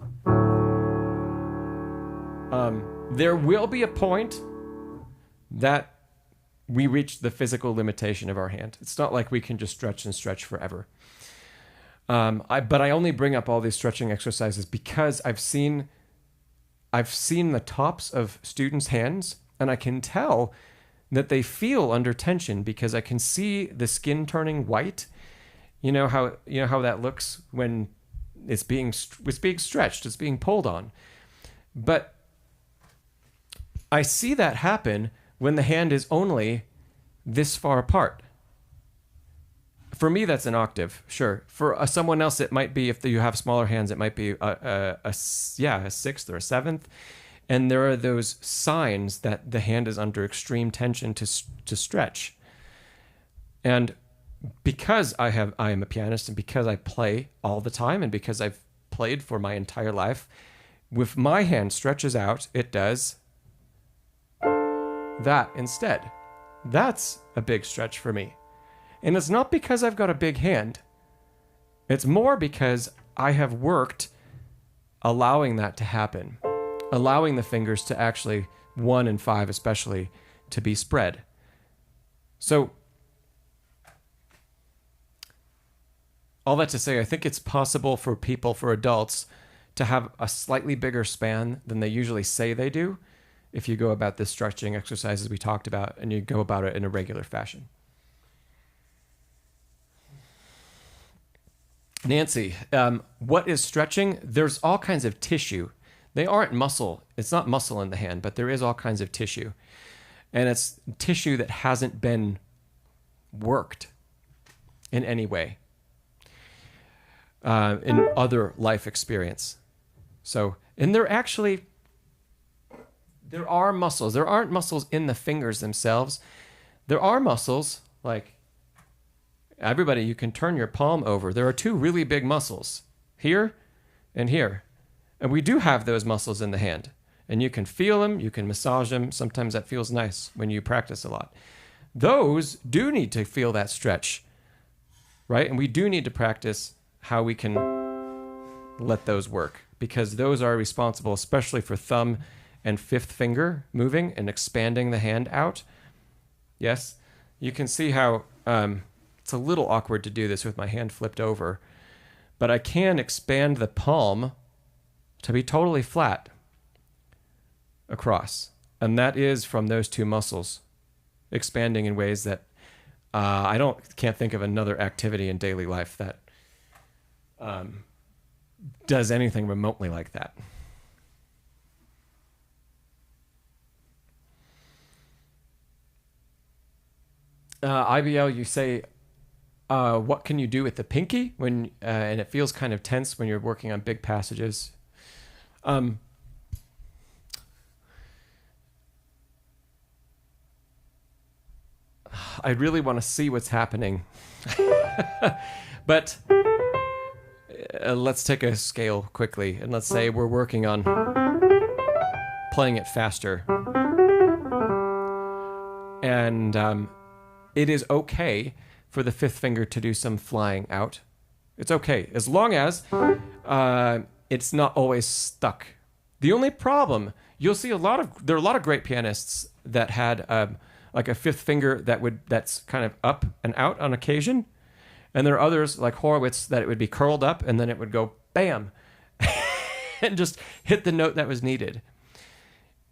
There will be a point that we reach the physical limitation of our hand. It's not like we can just stretch and stretch forever. But I only bring up all these stretching exercises because I've seen the tops of students' hands, and I can tell that they feel under tension because I can see the skin turning white. You know how that looks when it's being stretched, it's being pulled on. But I see that happen when the hand is only this far apart. For me, that's an octave, sure. For someone else, it might be, if you have smaller hands, it might be a sixth or a seventh. And there are those signs that the hand is under extreme tension to stretch. And because I am a pianist, and because I play all the time, and because I've played for my entire life, if my hand stretches out, it does that instead. That's a big stretch for me. And it's not because I've got a big hand. It's more because I have worked allowing that to happen, allowing the fingers to actually, 1 and 5 especially, to be spread. So all that to say, I think it's possible for people, for adults, to have a slightly bigger span than they usually say they do. if you go about this stretching exercises we talked about and you go about it in a regular fashion. Nancy, what is stretching? There's all kinds of tissue. They aren't muscle. It's not muscle in the hand, but there is all kinds of tissue. And it's tissue that hasn't been worked in any way in other life experience. So, and there are muscles. There aren't muscles in the fingers themselves. There are muscles, like everybody, you can turn your palm over. There are two really big muscles, here and here. And we do have those muscles in the hand. And you can feel them, you can massage them. Sometimes that feels nice when you practice a lot. Those do need to feel that stretch, right? And we do need to practice how we can let those work, because those are responsible, especially for thumb and fifth finger moving and expanding the hand out. Yes, you can see how it's a little awkward to do this with my hand flipped over, but I can expand the palm to be totally flat across. And that is from those two muscles expanding in ways that I can't think of another activity in daily life that does anything remotely like that. IBL, you say, what can you do with the pinky when and it feels kind of tense when you're working on big passages? I really want to see what's happening. But let's take a scale quickly, and let's say we're working on playing it faster. And it is okay for the fifth finger to do some flying out. It's okay, as long as it's not always stuck. The only problem, you'll see there are a lot of great pianists that had like a fifth finger that's kind of up and out on occasion. And there are others, like Horowitz, that it would be curled up and then it would go bam and just hit the note that was needed.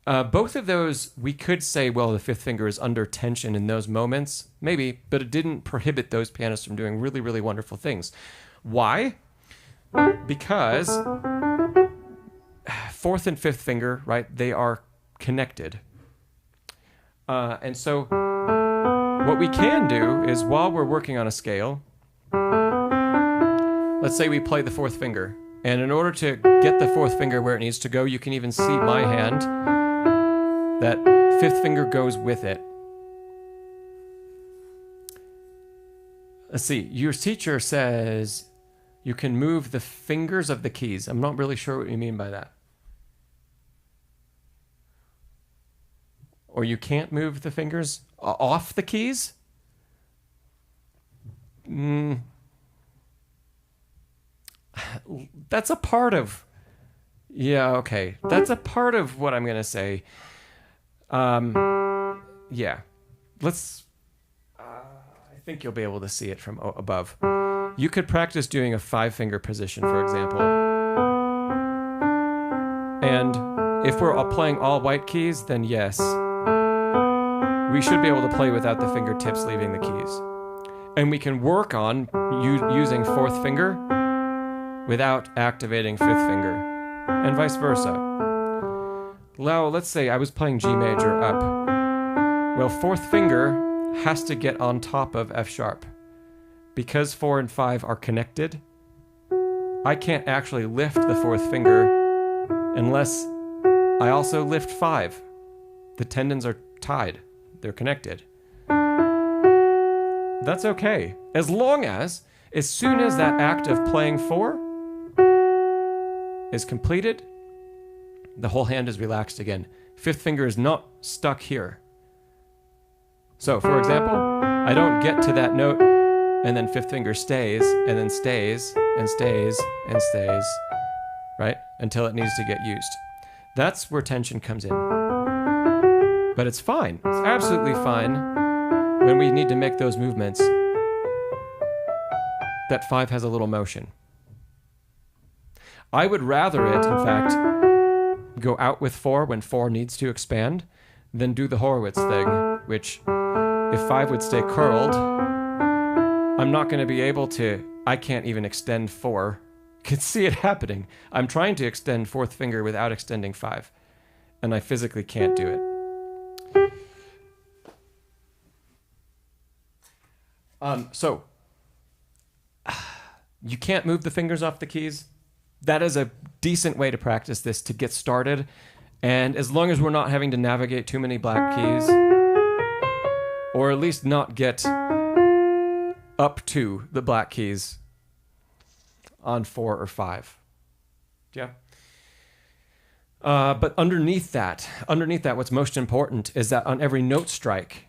Both of those, we could say, well, the fifth finger is under tension in those moments, maybe, but it didn't prohibit those pianists from doing really, really wonderful things. Why? Because fourth and fifth finger, right, they are connected. And so what we can do is, while we're working on a scale, let's say we play the fourth finger. And in order to get the fourth finger where it needs to go, you can even see my hand. That fifth finger goes with it. Let's see. Your teacher says you can move the fingers of the keys. I'm not really sure what you mean by that. Or you can't move the fingers off the keys? That's a part of... Yeah, okay. That's a part of what I'm going to say. Yeah. Let's... I think you'll be able to see it from above. You could practice doing a five-finger position, for example. And if we're playing all white keys, then yes. We should be able to play without the fingertips leaving the keys. And we can work on using fourth finger without activating fifth finger, and vice versa. Now, let's say I was playing G major up. Well, fourth finger has to get on top of F sharp. Because 4 and 5 are connected, I can't actually lift the fourth finger unless I also lift 5. The tendons are tied. They're connected. That's okay. As long as soon as that act of playing 4 is completed, the whole hand is relaxed again. Fifth finger is not stuck here. So, for example, I don't get to that note and then fifth finger stays and then stays and stays and stays, right? Until it needs to get used. That's where tension comes in. But it's fine. It's absolutely fine when we need to make those movements that 5 has a little motion. I would rather it, in fact, go out with 4 when 4 needs to expand, then do the Horowitz thing, which if 5 would stay curled, I'm not going to be able to, I can't even extend 4. You can see it happening. I'm trying to extend 4th finger without extending 5, and I physically can't do it. So you can't move the fingers off the keys. That is a decent way to practice this to get started. And as long as we're not having to navigate too many black keys, or at least not get up to the black keys on 4 or 5. Yeah. But underneath that, what's most important is that on every note strike,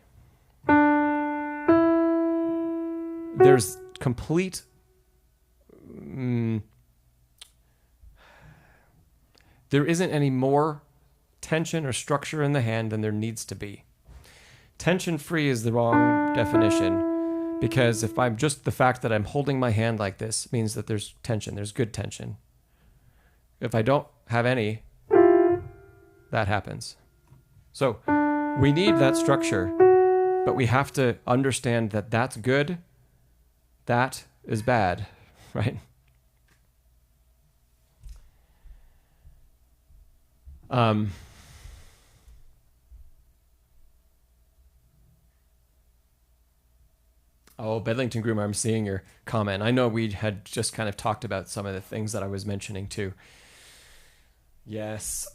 there's complete there isn't any more tension or structure in the hand than there needs to be. Tension-free is the wrong definition, because if I'm just the fact that I'm holding my hand like this means that there's tension, there's good tension. If I don't have any, that happens. So we need that structure, but we have to understand that that's good, that is bad, right? Oh, Bedlington Groomer, I'm seeing your comment. I know we had just kind of talked about some of the things that I was mentioning too. Yes.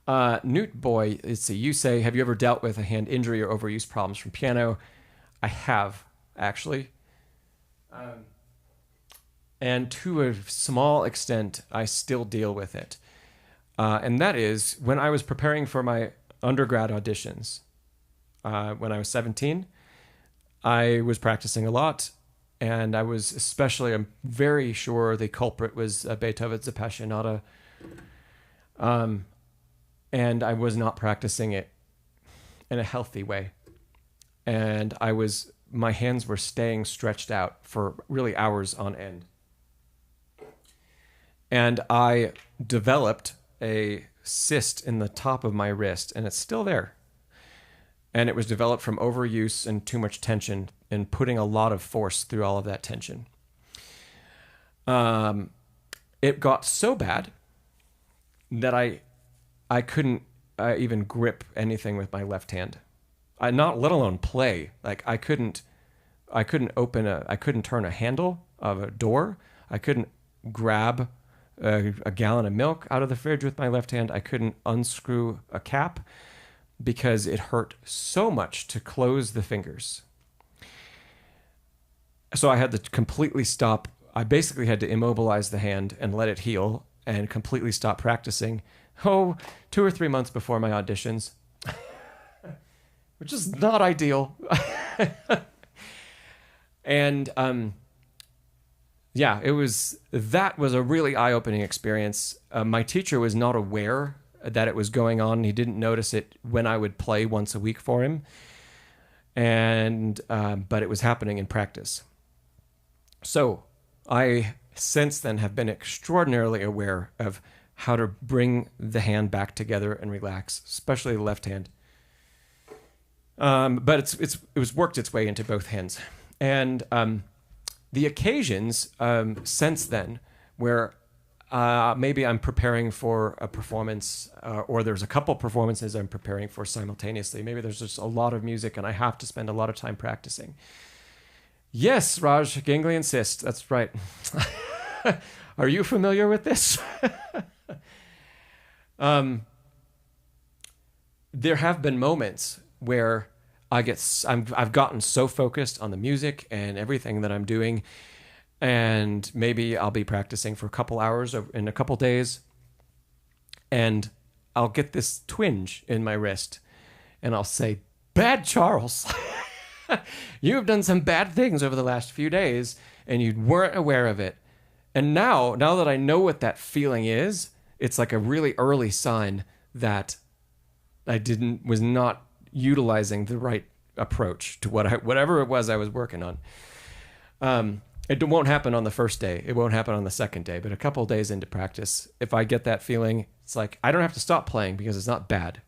Newt Boy, let's see, you say, have you ever dealt with a hand injury or overuse problems from piano? I have, actually. And to a small extent, I still deal with it. And that is, when I was preparing for my undergrad auditions, when I was 17, I was practicing a lot, and I was especially, I'm very sure the culprit was Beethoven's Appassionata. And I was not practicing it in a healthy way. And my hands were staying stretched out for really hours on end. And I developed a cyst in the top of my wrist, and it's still there. And it was developed from overuse and too much tension and putting a lot of force through all of that tension. It got so bad that I couldn't even grip anything with my left hand. Not let alone play. Like I couldn't turn a handle of a door. I couldn't grab a gallon of milk out of the fridge with my left hand. I couldn't unscrew a cap because it hurt so much to close the fingers. So I had to completely stop. I basically had to immobilize the hand and let it heal and completely stop practicing. 2 or 3 months before my auditions, which is not ideal. And yeah, that was a really eye-opening experience. My teacher was not aware that it was going on. He didn't notice it when I would play once a week for him. But it was happening in practice. So I since then have been extraordinarily aware of how to bring the hand back together and relax, especially the left hand. But it was worked its way into both hands. And the occasions since then where maybe I'm preparing for a performance or there's a couple performances I'm preparing for simultaneously. Maybe there's just a lot of music and I have to spend a lot of time practicing. Yes, Raj, ganglion cyst. That's right. Are you familiar with this? There have been moments where I've gotten so focused on the music and everything that I'm doing, and maybe I'll be practicing for a couple hours in a couple days, and I'll get this twinge in my wrist, and I'll say, "Bad Charles, you have done some bad things over the last few days, and you weren't aware of it." And now that I know what that feeling is, it's like a really early sign that I was not utilizing the right approach to whatever it was I was working on. It won't happen on the first day. It won't happen on the second day. But a couple of days into practice, if I get that feeling, it's like I don't have to stop playing because it's not bad.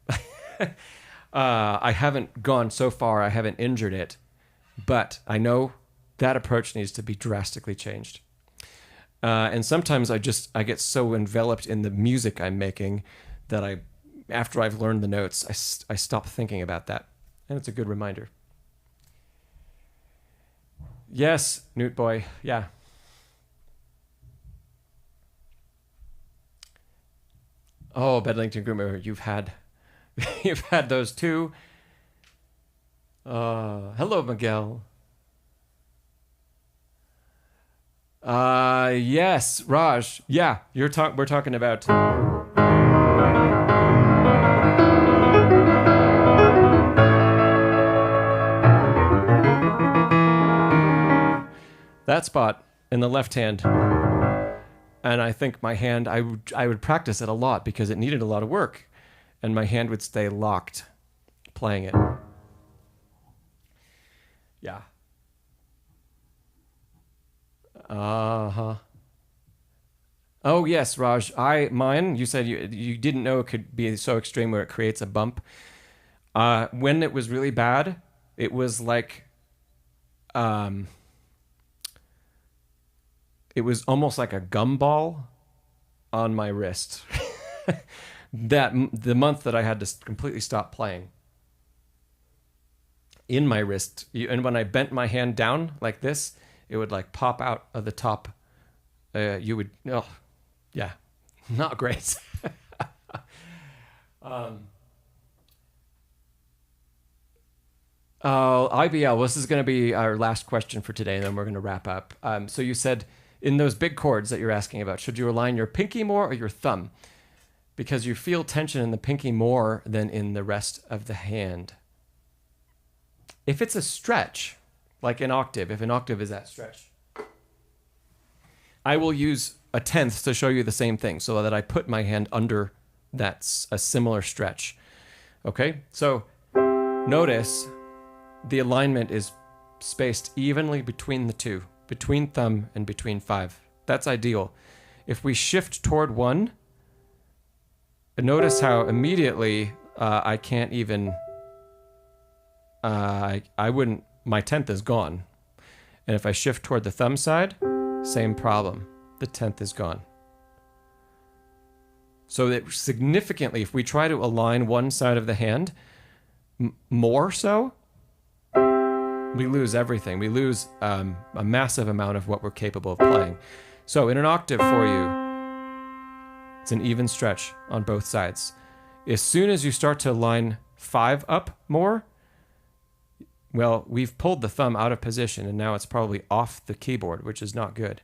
I haven't gone so far. I haven't injured it. But I know that approach needs to be drastically changed. And sometimes I get so enveloped in the music I'm making that after I've learned the notes, I stop thinking about that. And it's a good reminder. Yes, Newt boy. Yeah. Oh, Bedlington Groomer, you've had those too. Hello, Miguel. Yes, Raj. Yeah, we're talking about. That spot in the left hand. And I think my hand, I would practice it a lot because it needed a lot of work. And my hand would stay locked playing it. Yeah. Uh-huh. Oh, yes, Raj. Mine, you said you didn't know it could be so extreme where it creates a bump. When it was really bad, it was like... it was almost like a gumball on my wrist. The month that I had to completely stop playing. In my wrist. And when I bent my hand down like this, it would like pop out of the top. You would, oh, yeah, not great. IBL, well, this is going to be our last question for today, and then we're going to wrap up. So you said, in those big chords that you're asking about, should you align your pinky more or your thumb? Because you feel tension in the pinky more than in the rest of the hand. If it's a stretch, like an octave, if an octave is that stretch, I will use a tenth to show you the same thing so that I put my hand under that's a similar stretch. Okay, so notice the alignment is spaced evenly between the two, between thumb and between five. That's ideal. If we shift toward one, notice how immediately I can't even, I wouldn't, my tenth is gone. And if I shift toward the thumb side, same problem. The tenth is gone. So that significantly, if we try to align one side of the hand more so, we lose everything. We lose a massive amount of what we're capable of playing. So in an octave for you, it's an even stretch on both sides. As soon as you start to line five up more, well, we've pulled the thumb out of position and now it's probably off the keyboard, which is not good.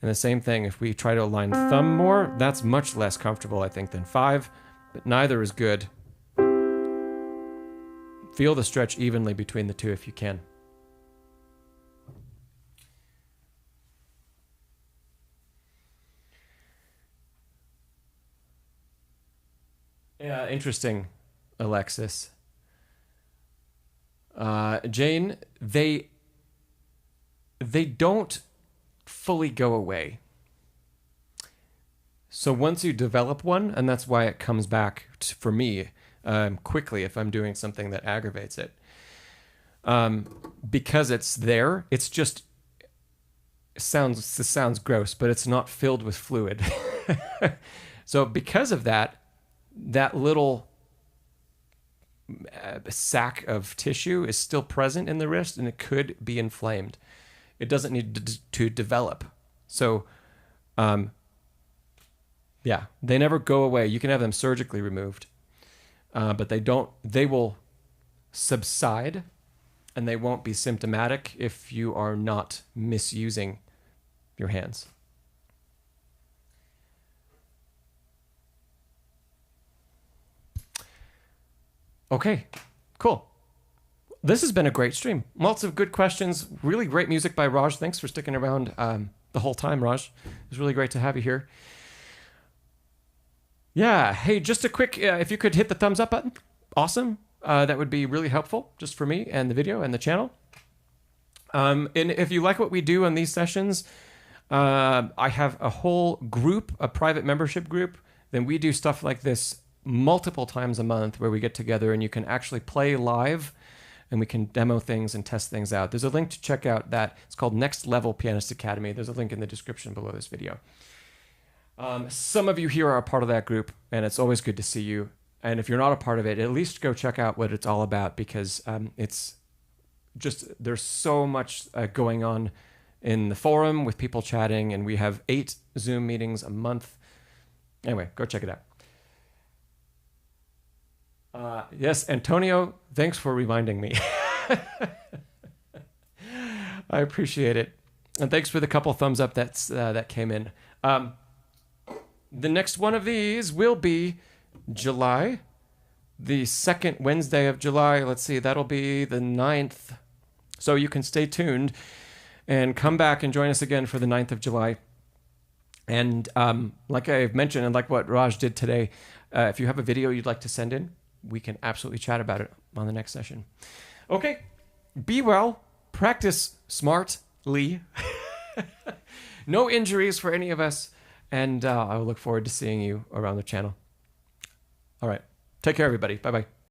And the same thing, if we try to align thumb more, that's much less comfortable, I think, than five, but neither is good. Feel the stretch evenly between the two if you can. Yeah, interesting, Alexis. Jane, they don't fully go away. So once you develop one, and that's why it comes back for me quickly if I'm doing something that aggravates it. Because it's there, it's just, this sounds gross, but it's not filled with fluid. So because of that little sac of tissue is still present in the wrist and it could be inflamed. It doesn't need to develop. So, yeah, they never go away. You can have them surgically removed, but they will subside and they won't be symptomatic if you are not misusing your hands. Okay, cool. This has been a great stream. Lots of good questions. Really great music by Raj. Thanks for sticking around the whole time, Raj. It was really great to have you here. Yeah, hey, just a quick, if you could hit the thumbs up button, awesome. That would be really helpful just for me and the video and the channel. And if you like what we do on these sessions, I have a whole group, a private membership group. Then we do stuff like this multiple times a month where we get together and you can actually play live and we can demo things and test things out. There's a link to check out that. It's called Next Level Pianist Academy. There's a link in the description below this video. Some of you here are a part of that group, and it's always good to see you. And if you're not a part of it, at least go check out what it's all about, because it's just, there's so much going on in the forum with people chatting, and we have 8 Zoom meetings a month. Anyway, go check it out. Yes, Antonio, thanks for reminding me. I appreciate it. And thanks for the couple thumbs up that came in. The next one of these will be July, the second Wednesday of July. Let's see, that'll be the 9th. So you can stay tuned and come back and join us again for the 9th of July. And like I've mentioned, and like what Raj did today, if you have a video you'd like to send in, we can absolutely chat about it on the next session. Okay, be well, practice smartly. No injuries for any of us, and I will look forward to seeing you around the channel. All right, take care, everybody. Bye-bye.